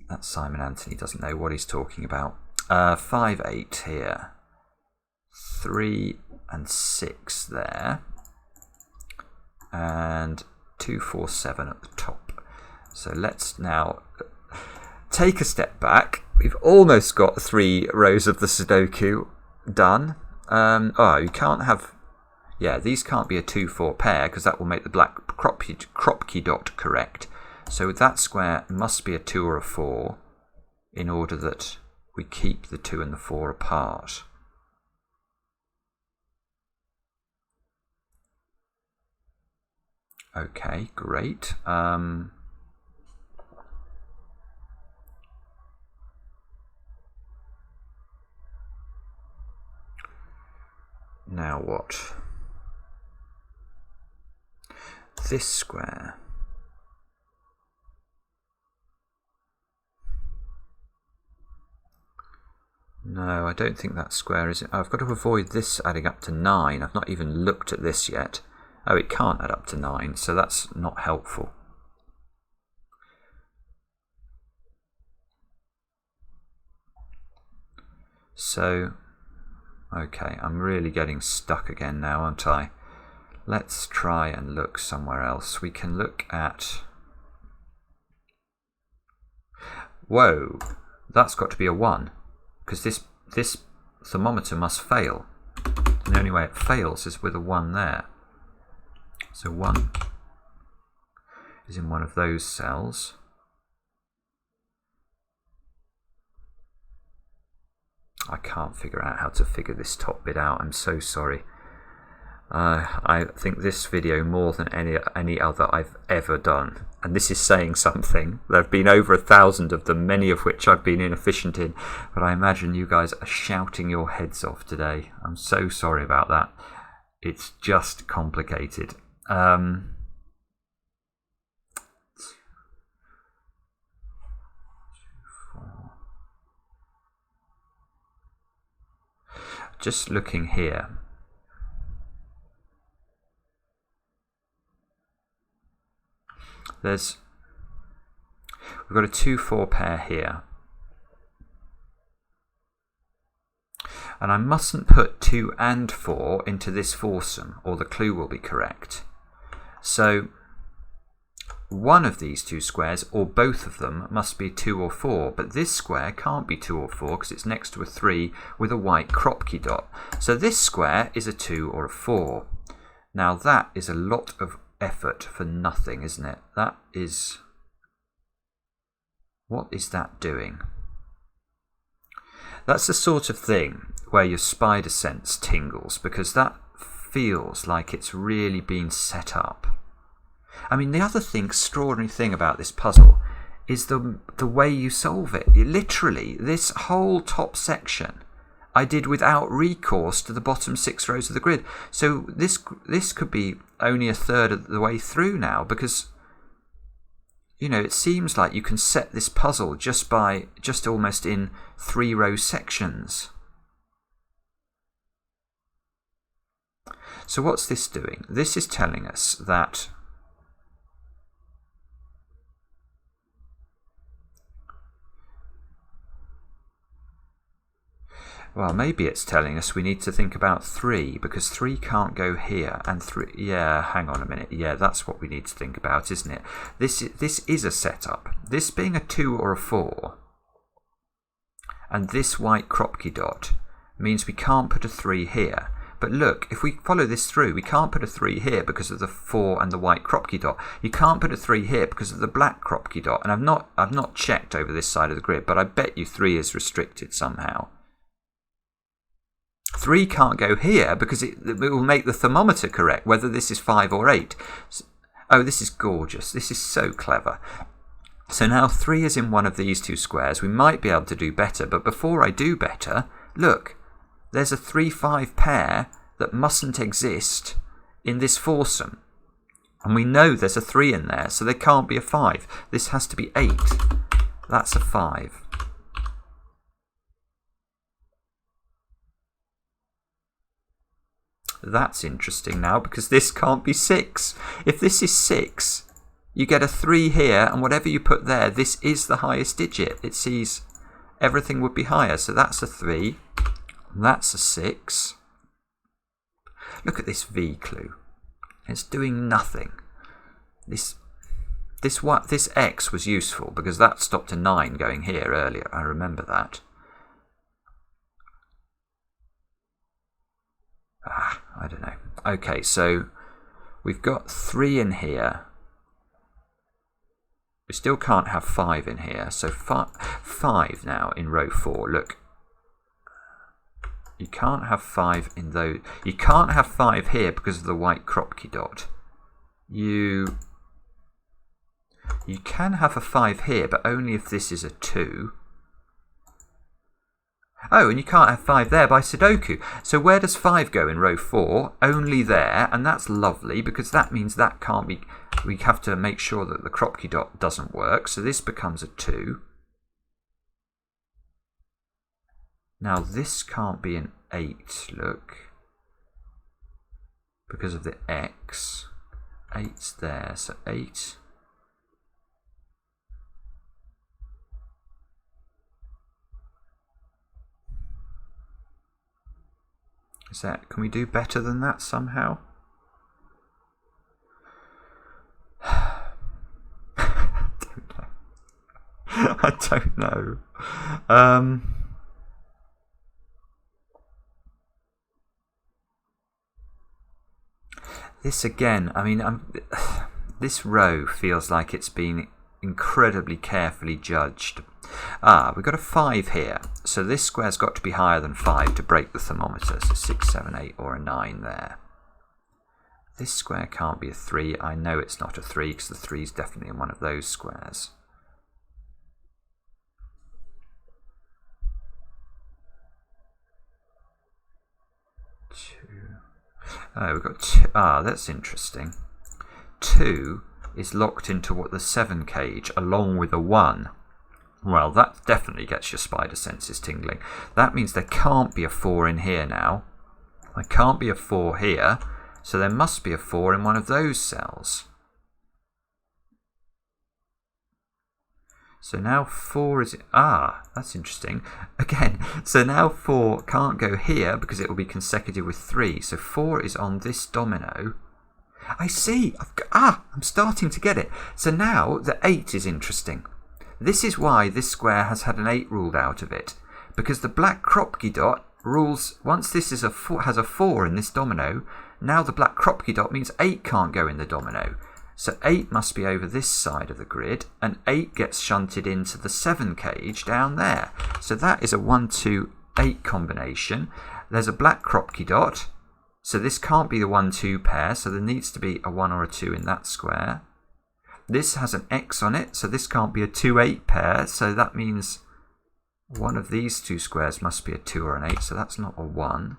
That Simon Anthony doesn't know what he's talking about. 5, 8 here. 3 and 6 there. And 2, 4, 7 at the top. So let's now take a step back. We've almost got 3 rows of the Sudoku done. You can't have... Yeah, these can't be a 2, 4 pair because that will make the black crop key dot correct. So that square must be a 2 or a 4 in order that we keep the 2 and the 4 apart. Okay, great. Now what? This square. No, I don't think that square is... I've got to avoid this adding up to 9. I've not even looked at this yet. Oh, it can't add up to 9, so that's not helpful. So... Okay, I'm really getting stuck again now, aren't I? Let's try and look somewhere else. We can look at... Whoa, that's got to be a 1, because this thermometer must fail. And the only way it fails is with a 1 there. So 1 is in one of those cells. I can't figure out how to figure this top bit out. I'm so sorry. I think this video more than any other I've ever done, and this is saying something. There have been over 1,000 of them, many of which I've been inefficient in, but I imagine you guys are shouting your heads off today. I'm so sorry about that. It's just complicated. Just looking here. We've got a 2-4 pair here. And I mustn't put 2 and 4 into this foursome or the clue will be correct. So one of these 2 squares or both of them must be 2 or 4, but this square can't be 2 or 4 because it's next to a 3 with a white crop key dot. So this square is a 2 or a 4. Now that is a lot of effort for nothing, isn't it? That is... What is that doing? That's the sort of thing where your spider sense tingles, because that feels like it's really been set up. I mean, the other extraordinary thing about this puzzle is the way you solve it. Literally, this whole top section I did without recourse to the bottom 6 rows of the grid. So this could be only a third of the way through now, because it seems like you can set this puzzle just almost in 3-row sections. So what's this doing? This is telling us that well, maybe it's telling us we need to think about 3, because 3 can't go here, and 3... Yeah, hang on a minute. Yeah, that's what we need to think about, isn't it? This is a setup. This being a 2 or a 4, and this white Kropki dot means we can't put a 3 here. But look, if we follow this through, we can't put a 3 here because of the 4 and the white Kropki dot. You can't put a 3 here because of the black Kropki dot. And I've not checked over this side of the grid, but I bet you 3 is restricted somehow. 3 can't go here because it will make the thermometer correct, whether this is 5 or 8. Oh, this is gorgeous. This is so clever. So now 3 is in one of these 2 squares. We might be able to do better, but before I do better, look, there's a 3-5 pair that mustn't exist in this foursome. And we know there's a 3 in there, so there can't be a 5. This has to be 8. That's a 5. That's interesting now, because this can't be 6. If this is 6, you get a 3 here, and whatever you put there, this is the highest digit. It sees everything would be higher. So that's a 3. That's a 6. Look at this V clue. It's doing nothing. This X was useful because that stopped a 9 going here earlier. I remember that. I don't know. Okay, so we've got 3 in here. We still can't have 5 in here. So 5 now in row 4. Look. You can't have 5 in those. You can't have 5 here because of the white Kropki dot. You can have a 5 here, but only if this is a 2. Oh, and you can't have 5 there by sudoku. So where does 5 go in row 4? Only there, and that's lovely because that means that can't be... We have to make sure that the Kropki dot doesn't work, so this becomes a 2. Now this can't be an 8, look, because of the X. 8's there, so 8. Is that, can we do better than that somehow? I don't know. I don't know. This again, I mean, this row feels like it's been incredibly carefully judged. We've got a 5 here, so this square's got to be higher than 5 to break the thermometer, so 6, 7, 8 or a 9 there. This square can't be a 3. I know it's not a 3 because the 3 is definitely in one of those squares. We've got 2. That's interesting. 2 is locked into what the 7 cage along with a 1. Well, that definitely gets your spider senses tingling. That means there can't be a 4 in here now. There can't be a 4 here, so there must be a 4 in one of those cells. So now 4 is... that's interesting. Again, so now 4 can't go here because it will be consecutive with 3. So 4 is on this domino. I see. I'm starting to get it. So now the 8 is interesting. This is why this square has had an 8 ruled out of it. Because the black Kropki dot rules... Once this is has a 4 in this domino, Now the black Kropki dot means 8 can't go in the domino. So 8 must be over this side of the grid, and 8 gets shunted into the 7 cage down there. So that is a 1, 2, 8 combination. There's a black Kropki dot, so this can't be the 1, 2 pair, so there needs to be a 1 or a 2 in that square. This has an X on it, so this can't be a 2, 8 pair, so that means one of these two squares must be a 2 or an 8, so that's not a 1.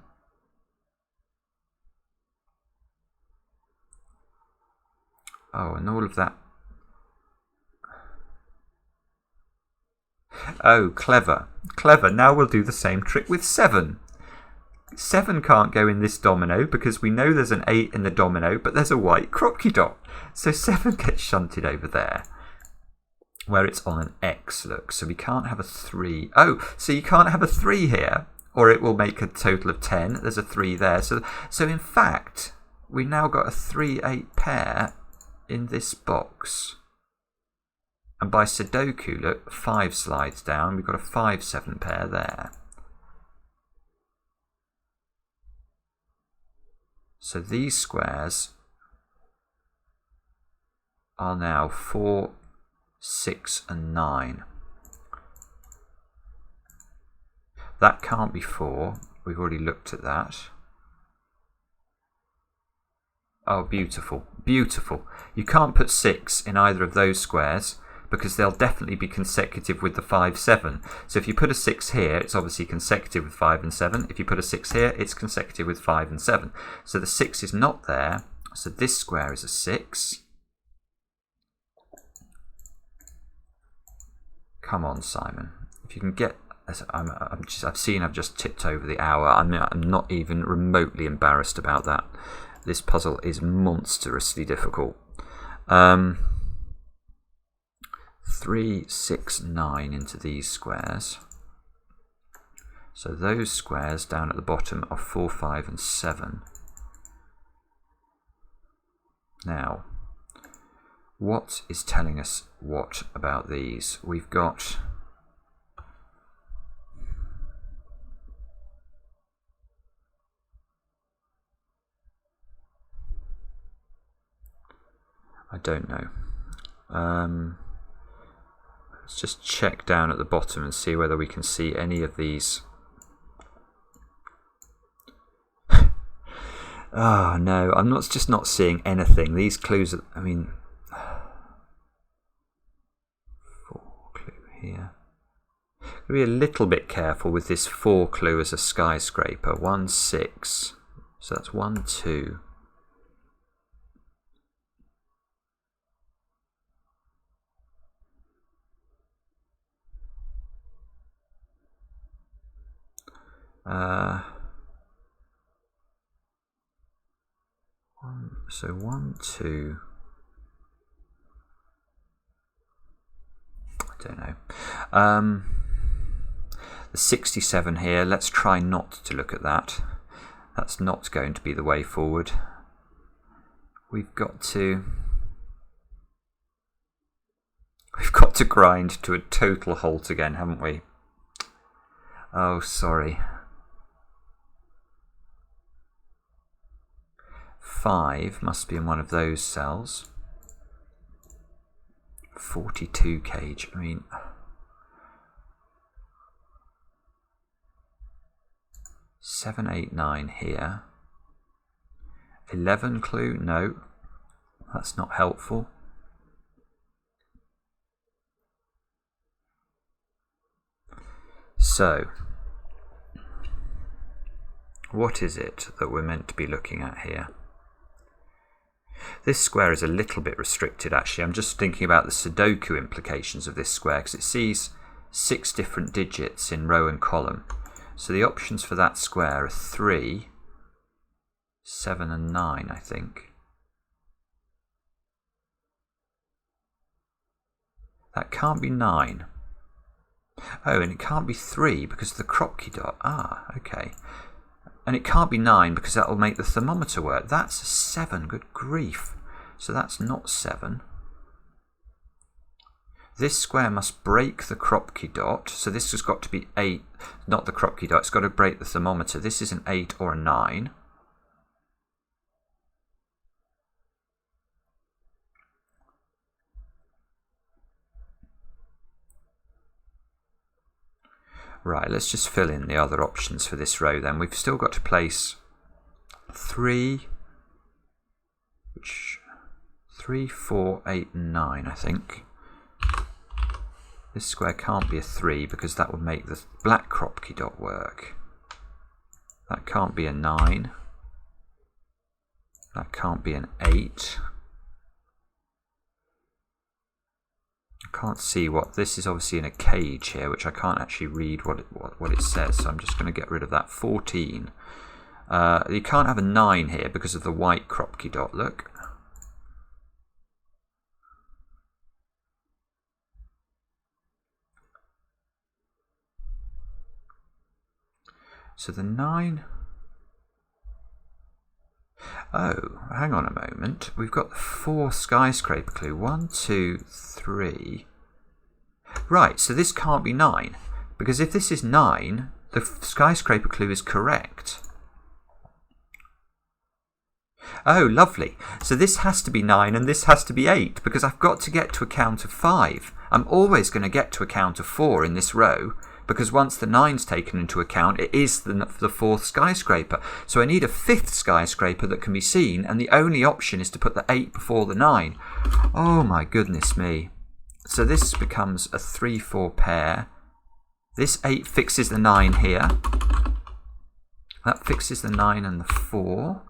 Oh, and all of that. Oh, clever. Clever. Now we'll do the same trick with 7. 7 can't go in this domino because we know there's an 8 in the domino, but there's a white Kropki dot. So 7 gets shunted over there, where it's on an X, look. So we can't have a 3. Oh, so you can't have a 3 here, or it will make a total of 10. There's a 3 there. So in fact, we've now got a 3, 8 pair in this box. And by sudoku, look, 5 slides down, we've got a 5, 7 pair there. So these squares are now 4, 6 and 9. That can't be 4. We've already looked at that. Oh, beautiful. Beautiful. You can't put 6 in either of those squares because they'll definitely be consecutive with the 5, 7. So if you put a 6 here, it's obviously consecutive with 5 and 7. If you put a 6 here, it's consecutive with 5 and 7. So the 6 is not there. So this square is a 6. Come on, Simon. If you can get... I've just tipped over the hour. I'm not even remotely embarrassed about that. This puzzle is monstrously difficult. 3, 6, 9 into these squares. So those squares down at the bottom are 4, 5 and 7. Now, what is telling us what about these? We've got... I don't know. Let's just check down at the bottom and see whether we can see any of these. Oh no, I'm just not seeing anything. These clues are, I mean, 4 clue here. Be a little bit careful with this 4 clue as a skyscraper. 1, 6. So that's 1, 2. So 1, 2. I don't know. The 67 here. Let's try not to look at that. That's not going to be the way forward. We've got to grind to a total halt again, haven't we? Oh, sorry. 5 must be in one of those cells. 42 cage. I mean, seven, 8, 9 here. 11 clue. No, that's not helpful. So, what is it that we're meant to be looking at here? This square is a little bit restricted, actually. I'm just thinking about the sudoku implications of this square because it sees 6 different digits in row and column. So the options for that square are 3, 7 and 9, I think. That can't be 9. Oh, and it can't be 3 because of the Kropki dot. Ah, okay. And it can't be 9 because that will make the thermometer work. That's a 7, good grief. So that's not 7. This square must break the Kropki dot. So this has got to be 8, not the Kropki dot. It's got to break the thermometer. This is an 8 or a 9. Right, let's just fill in the other options for this row then. We've still got to place 3, 4, 8, 9, I think. This square can't be a 3 because that would make the black Kropki dot work. That can't be a 9. That can't be an 8. I can't see what this is. Obviously in a cage here, which I can't actually read what it says. So I'm just going to get rid of that. 14. You can't have a 9 here because of the white Kropki dot. Look. So the 9. Oh, hang on a moment. We've got the 4 skyscraper clue. 1, 2, 3. Right, so this can't be 9. Because if this is 9, the skyscraper clue is correct. Oh, lovely. So this has to be 9 and this has to be 8 because I've got to get to a count of 5. I'm always going to get to a count of 4 in this row because once the 9's taken into account, it is the 4th skyscraper. So I need a 5th skyscraper that can be seen, and the only option is to put the 8 before the 9. Oh my goodness me. So this becomes a 3-4 pair. This 8 fixes the 9 here. That fixes the 9 and the 4.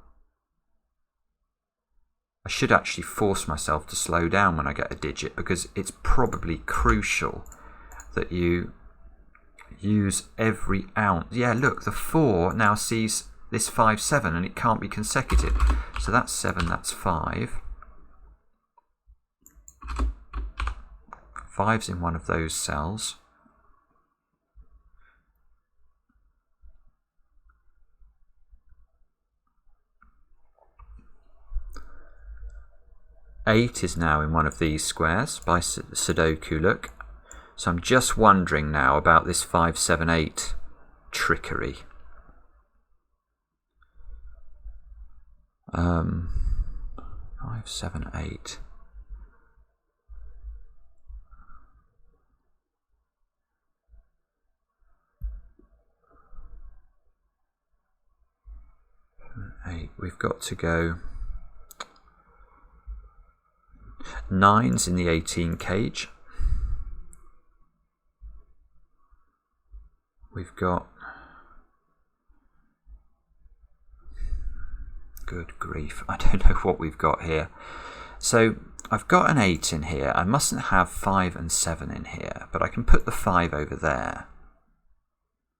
I should actually force myself to slow down when I get a digit because it's probably crucial that you use every ounce. Yeah, look, the 4 now sees this 5, 7 and it can't be consecutive. So that's 7, that's 5. 5's in one of those cells. Eight is now in one of these squares by sudoku, look. So I'm just wondering now about this 5, 7, 8 trickery. 5, 7, 8. We've got to go 9's in the 18 cage. We've got, good grief, I don't know what we've got here. So I've got an 8 in here. I mustn't have 5 and 7 in here, but I can put the 5 over there.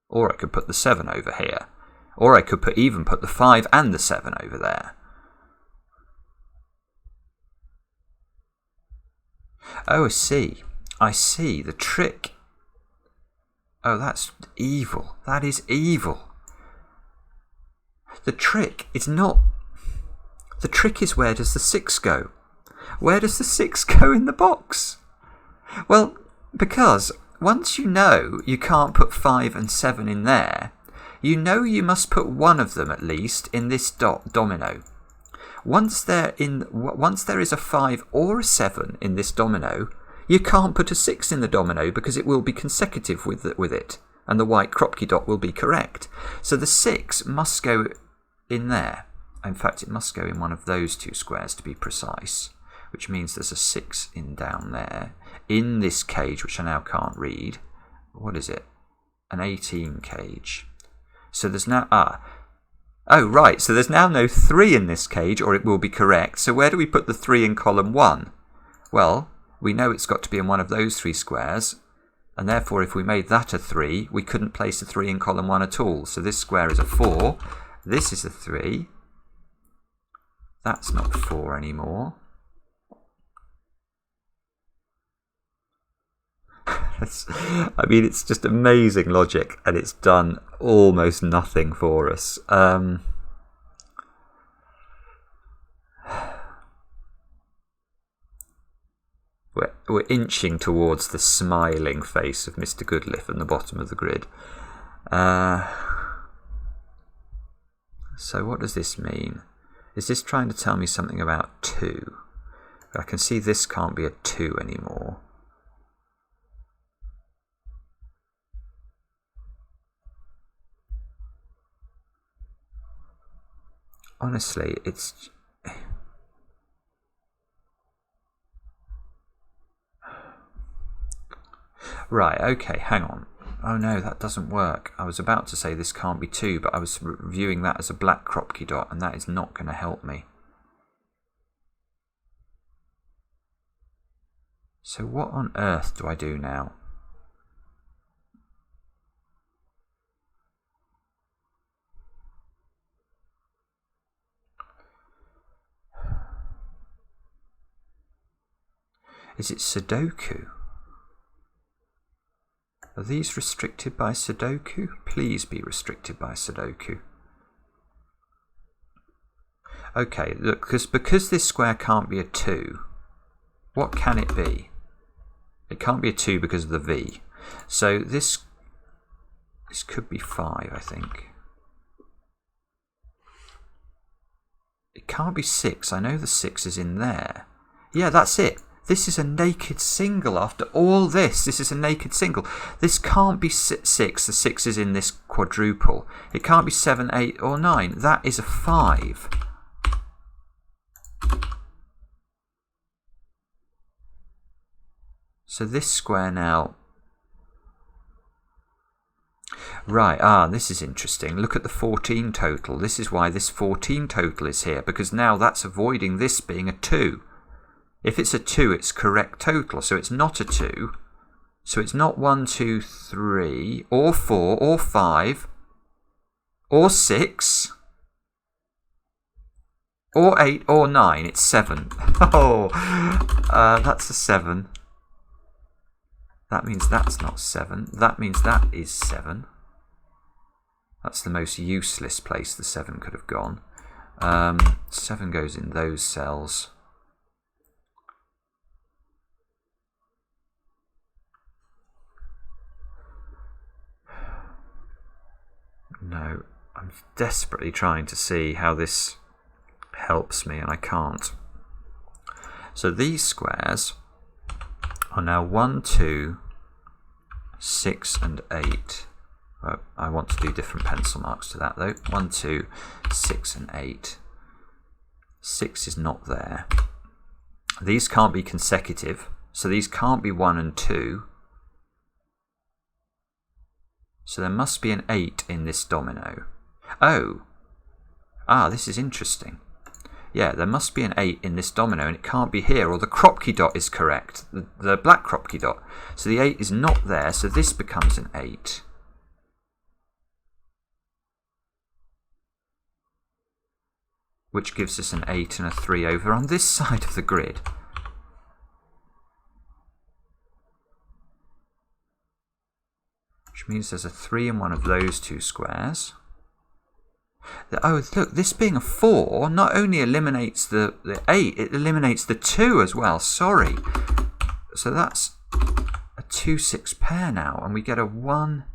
Or I could put the 7 over here. Or I could even put the 5 and the 7 over there. Oh, I see. I see. The trick. Oh, that's evil. That is evil. The trick is not... The trick is, where does the 6 go? Where does the 6 go in the box? Well, because once you know you can't put 5 and 7 in there, you know you must put one of them at least in this domino. Once there is a 5 or a 7 in this domino, you can't put a 6 in the domino because it will be consecutive with it, and the white Kropki dot will be correct. So the 6 must go in there. In fact, it must go in one of those 2 squares to be precise, which means there's a 6 in down there. In this cage, which I now can't read, what is it? An 18 cage. So there's now... Oh, right, so there's now no 3 in this cage, or it will be correct. So where do we put the 3 in column 1? Well, we know it's got to be in one of those 3 squares, and therefore if we made that a 3, we couldn't place a 3 in column 1 at all. So this square is a 4, this is a 3, that's not 4 anymore. I mean, it's just amazing logic, and it's done almost nothing for us. We're inching towards the smiling face of Mr. Goodliff at the bottom of the grid. So what does this mean? Is this trying to tell me something about 2? I can see this can't be a 2 anymore. Honestly, it's... Right, okay, hang on. Oh no, that doesn't work. I was about to say this can't be 2, but I was viewing that as a black Cryptic dot, and that is not going to help me. So what on earth do I do now? Is it sudoku? Are these restricted by sudoku? Please be restricted by sudoku. Okay, look, because this square can't be a 2, what can it be? It can't be a 2 because of the V. So this could be 5, I think. It can't be 6. I know the 6 is in there. Yeah, that's it. This is a naked single after all this. This is a naked single. This can't be 6. The 6 is in this quadruple. It can't be 7, 8 or 9. That is a 5. So this square now... Right, this is interesting. Look at the 14 total. This is why this 14 total is here, because now that's avoiding this being a 2. If it's a 2, it's correct total, so it's not a 2. So it's not 1, 2, 3, or 4, or 5, or 6, or 8, or 9. It's 7. Oh, that's a 7. That means that's not 7. That means that is 7. That's the most useless place the 7 could have gone. 7 goes in those cells. No, I'm desperately trying to see how this helps me, and I can't. So these squares are now 1, 2, 6 and 8. I want to do different pencil marks to that though. 1, 2, 6 and 8. 6 is not there. These can't be consecutive, so these can't be 1 and 2. So there must be an 8 in this domino. Oh! This is interesting. Yeah, there must be an 8 in this domino, and it can't be here, or the Cryptic dot is correct. The black Cryptic dot. So the 8 is not there, so this becomes an 8. Which gives us an 8 and a 3 over on this side of the grid. Which means there's a 3 in one of those two squares. Oh, look, this being a 4 not only eliminates the 8, it eliminates the 2 as well. Sorry. So that's a 2, 6 pair now, and we get a 1.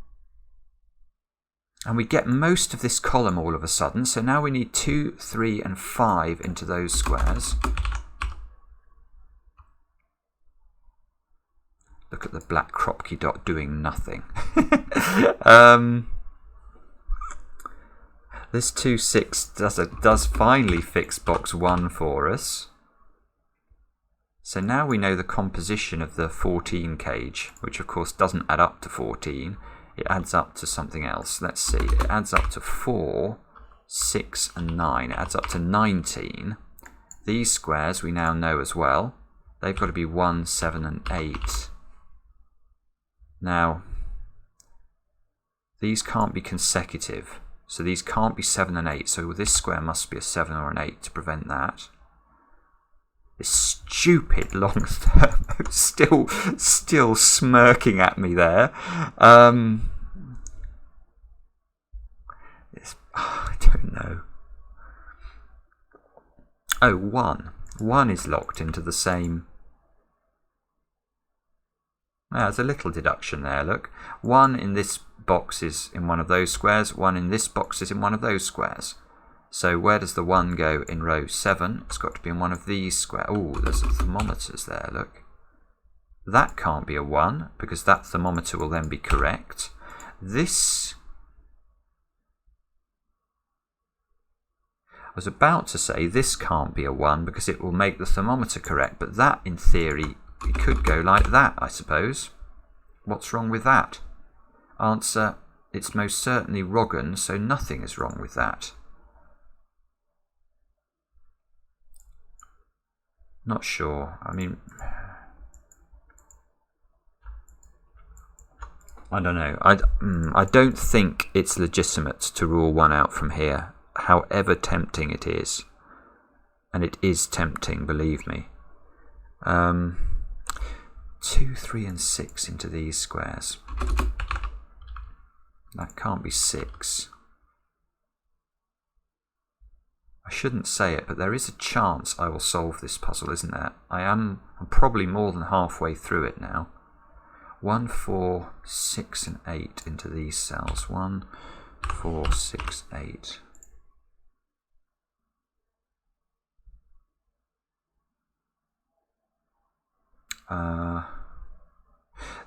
And we get most of this column all of a sudden. So now we need 2, 3, and 5 into those squares. Look at the black Cryptic dot doing nothing. This 2, 6 does finally fix box 1 for us. So now we know the composition of the 14 cage, which of course doesn't add up to 14. It adds up to something else. Let's see. It adds up to 4, 6, and 9. It adds up to 19. These squares we now know as well. They've got to be 1, 7, and 8. Now, these can't be consecutive. So these can't be 7 and 8. So this square must be a 7 or an 8 to prevent that. This stupid long thermo still smirking at me there. I don't know. Oh, 1. 1 is locked into the same. There's a little deduction there, look. 1 in this box is in one of those squares. 1 in this box is in one of those squares. So where does the 1 go in row 7? It's got to be in one of these squares. Oh, there's the thermometers there, look. That can't be a 1, because that thermometer will then be correct. This... was about to say this can't be a 1 because it will make the thermometer correct, but that, in theory, it could go like that, I suppose. What's wrong with that? Answer, it's most certainly Wrogn, so nothing is wrong with that. Not sure. I mean, I don't know. I don't think it's legitimate to rule 1 out from here, however tempting it is. And it is tempting, believe me. 2, 3 and 6 into these squares. That can't be 6. I shouldn't say it, but there is a chance I will solve this puzzle, isn't there? I'm probably more than halfway through it now. 1, 4, 6 and 8 into these cells. 1, 4, 6, 8.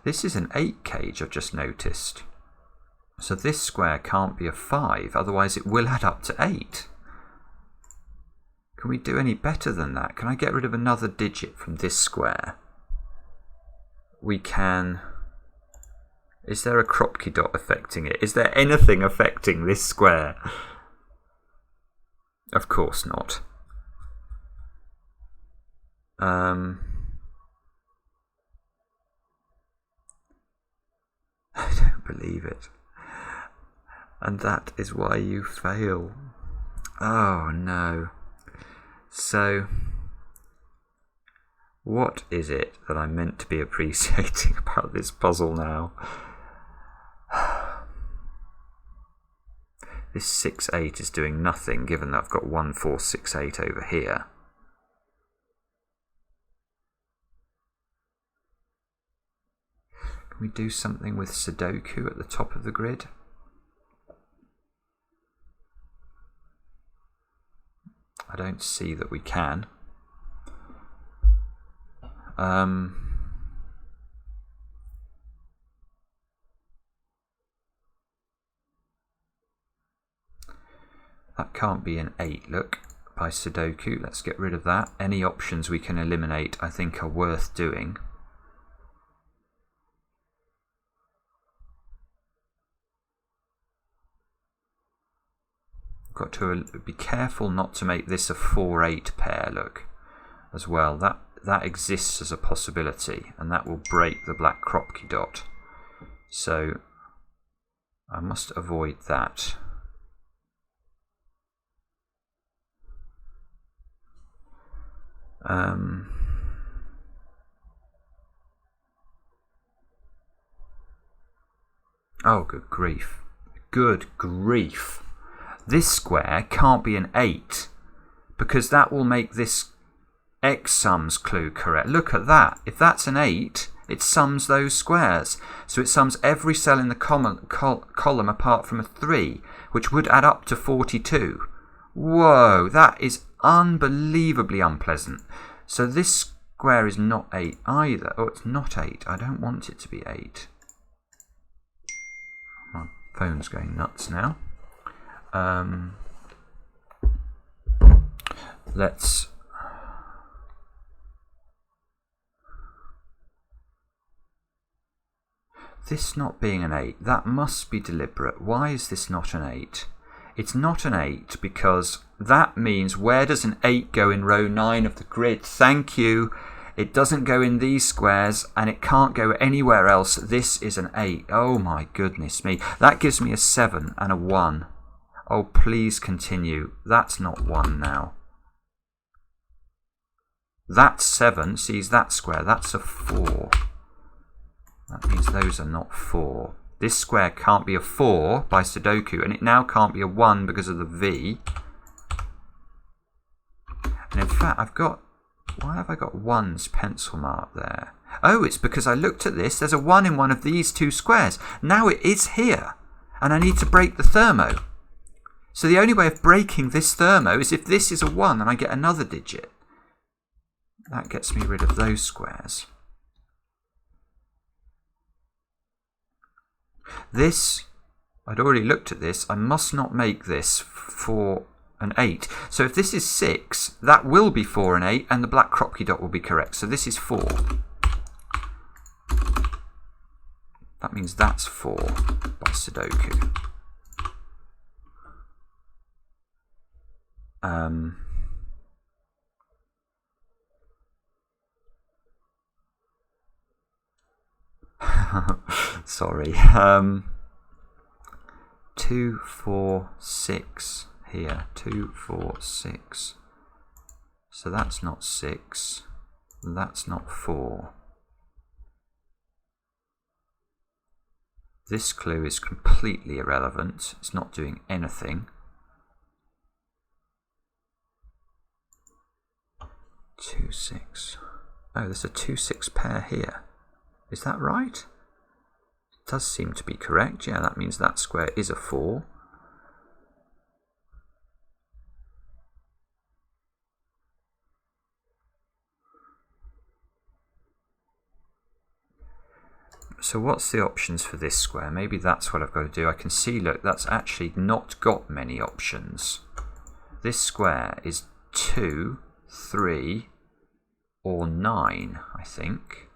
This is an 8 cage, I've just noticed. So this square can't be a 5, otherwise it will add up to 8. Can we do any better than that? Can I get rid of another digit from this square? We can. Is there a Cryptic dot affecting it? Is there anything affecting this square? Of course not. I don't believe it. And that is why you fail. Oh no. So, what is it that I'm meant to be appreciating about this puzzle now? This 6, 8 is doing nothing, given that I've got 1, 4, 6, 8 over here. Can we do something with sudoku at the top of the grid? I don't see that we can. That can't be an 8, look, by sudoku. Let's get rid of that. Any options we can eliminate, I think, are worth doing. Got to be careful not to make this a 4-8 pair, look, as well. That exists as a possibility, and that will break the black Cryptic dot. So I must avoid that. Oh, good grief. Good grief. This square can't be an 8 because that will make this X sums clue correct. Look at that. If that's an 8, it sums those squares. So it sums every cell in the column apart from a 3, which would add up to 42. Whoa, that is unbelievably unpleasant. So this square is not 8 either. Oh, it's not 8. I don't want it to be 8. My phone's going nuts now. Let's this not being an 8, that must be deliberate. Why is this not an 8? It's not an 8 because that means, where does an 8 go in row 9 of the grid? Thank you. It doesn't go in these squares and it can't go anywhere else. This is an 8. Oh my goodness me. That gives me a 7 and a 1. Oh, please continue. That's not 1 now. That's 7. Sees that square. That's a 4. That means those are not 4. This square can't be a 4 by sudoku, and it now can't be a 1 because of the V. And in fact, why have I got 1's pencil mark there? Oh, it's because I looked at this. There's a 1 in one of these 2 squares. Now it is here, and I need to break the thermo. So the only way of breaking this thermo is if this is a 1 and I get another digit. That gets me rid of those squares. This, I'd already looked at this. I must not make this for and 8. So if this is 6, that will be 4 and 8, and the black crop key dot will be correct. So this is 4. That means that's 4 by sudoku. Sorry. 2, 4, 6 here. 2, 4, 6. So that's not 6. That's not 4. This clue is completely irrelevant. It's not doing anything. 2, 6. Oh, there's a 2, 6 pair here. Is that right? It does seem to be correct. Yeah, that means that square is a 4. So what's the options for this square? Maybe that's what I've got to do. I can see, look, that's actually not got many options. This square is 2, 3, or 9, I think.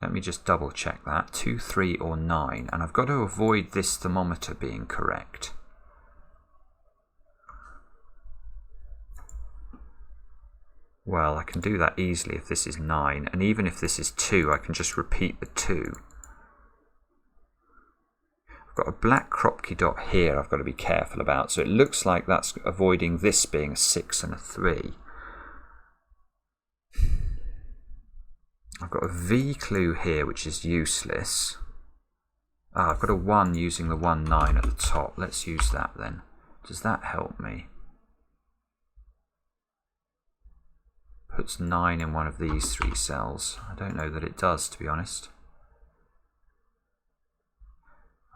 Let me just double check that. 2, 3, or 9. And I've got to avoid this thermometer being correct. Well, I can do that easily if this is 9. And even if this is 2, I can just repeat the 2. I've got a black crop key dot here I've got to be careful about. So it looks like that's avoiding this being a 6 and a 3. I've got a V clue here, which is useless. I've got a 1 using the 1, 9 at the top. Let's use that then. Does that help me? Puts 9 in one of these 3 cells. I don't know that it does, to be honest.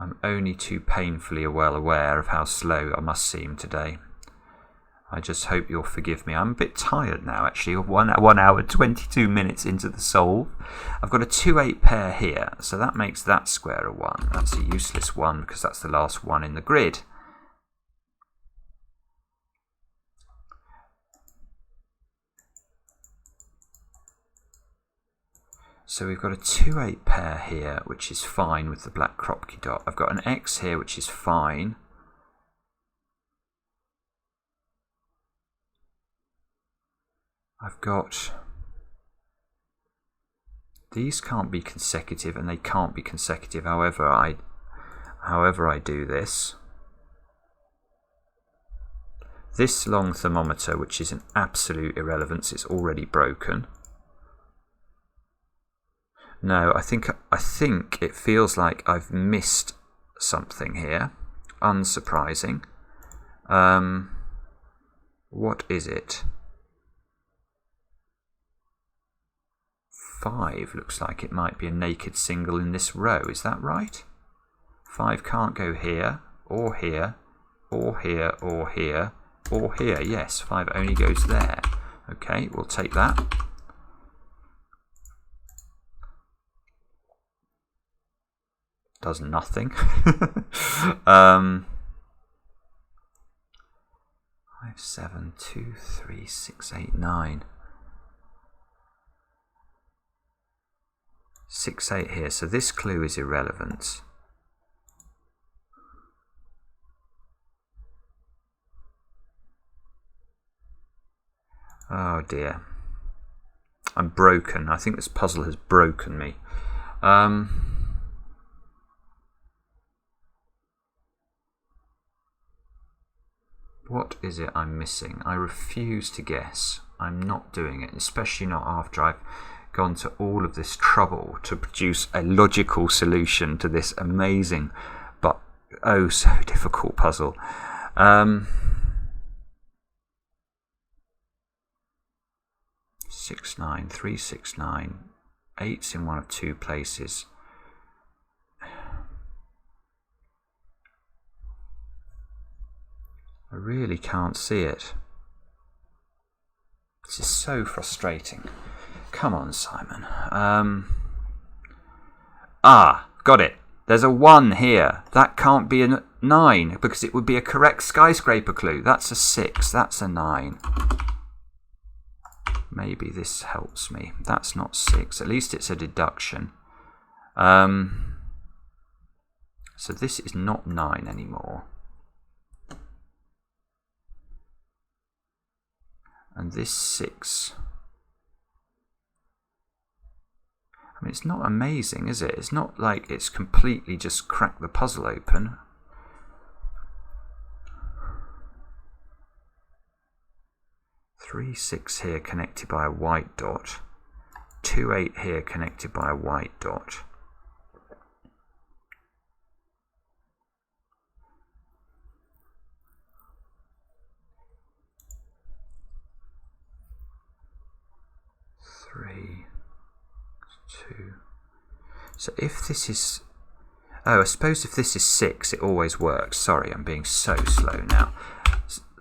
I'm only too painfully well aware of how slow I must seem today. I just hope you'll forgive me. I'm a bit tired now, actually. 1 hour, 22 minutes into the solve. I've got a 2, 8 pair here, so that makes that square a 1. That's a useless 1 because that's the last one in the grid. So we've got a 2, 8 pair here, which is fine with the black crop key dot. I've got an X here, which is fine. I've got, these can't be consecutive and they can't be consecutive however I do this. This long thermometer, which is an absolute irrelevance, is already broken. No, I think it feels like I've missed something here. Unsurprising. What is it? 5 looks like it might be a naked single in this row. Is that right? 5 can't go here, or here, or here, or here, or here. Yes, 5 only goes there. Okay, we'll take that. Does nothing. 5, 7, 2, 3, 6, 8, 9. 6, 8 here, so this clue is irrelevant. Oh dear. I'm broken. I think this puzzle has broken me. What is it I'm missing? I refuse to guess. I'm not doing it, especially not after I've gone to all of this trouble to produce a logical solution to this amazing but oh so difficult puzzle. 6, 9, 3, 6, 9. 8's in one of 2 places. I really can't see it. This is so frustrating. Come on, Simon. Got it. There's a 1 here. That can't be a 9 because it would be a correct skyscraper clue. That's a 6. That's a 9. Maybe this helps me. That's not 6. At least it's a deduction. So this is not 9 anymore. And this 6. I mean, it's not amazing, is it? It's not like it's completely just cracked the puzzle open. Three 6 here connected by a white dot. 2 8 here connected by a white dot. Three. 2. So if this is... Oh, I suppose if this is 6, it always works. Sorry, I'm being so slow now.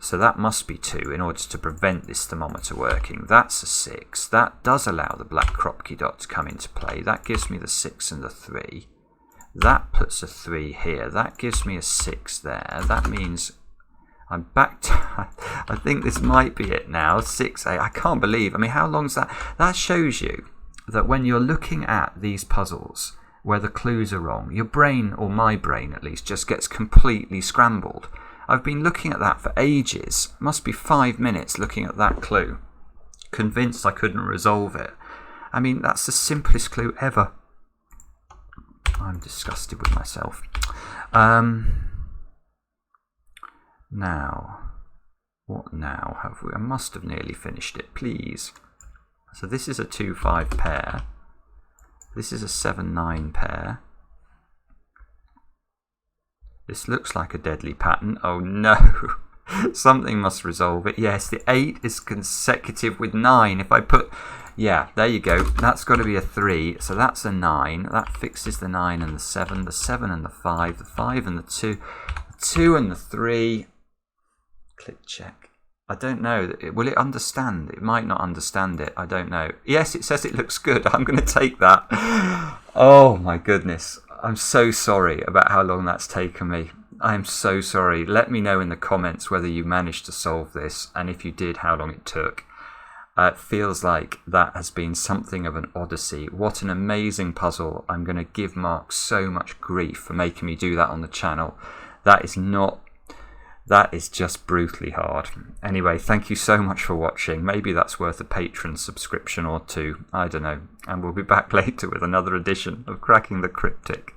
So that must be 2 in order to prevent this thermometer working. That's a 6. That does allow the black Kropki dot to come into play. That gives me the 6 and the 3. That puts a 3 here. That gives me a 6 there. That means I'm back to... I think this might be it now. 6, 8. I can't believe... I mean, how long's that? That shows you that when you're looking at these puzzles where the clues are wrong, your brain, or my brain at least, just gets completely scrambled. I've been looking at that for ages. Must be 5 minutes looking at that clue. Convinced I couldn't resolve it. I mean, that's the simplest clue ever. I'm disgusted with myself. Now, what now have we? I must have nearly finished it, please. So this is a 2-5 pair. This is a 7-9 pair. This looks like a deadly pattern. Oh no! Something must resolve it. Yes, the 8 is consecutive with 9. If I put... Yeah, there you go. That's got to be a 3. So that's a 9. That fixes the 9 and the 7. The 7 and the 5. The 5 and the 2. The 2 and the 3. Click check. I don't know. Will it understand? It might not understand it. I don't know. Yes, it says it looks good. I'm going to take that. Oh my goodness. I'm so sorry about how long that's taken me. I'm so sorry. Let me know in the comments whether you managed to solve this, and if you did, how long it took. It feels like that has been something of an odyssey. What an amazing puzzle. I'm going to give Mark so much grief for making me do that on the channel. That is just brutally hard. Anyway, thank you so much for watching. Maybe that's worth a Patreon subscription or 2. I don't know. And we'll be back later with another edition of Cracking the Cryptic.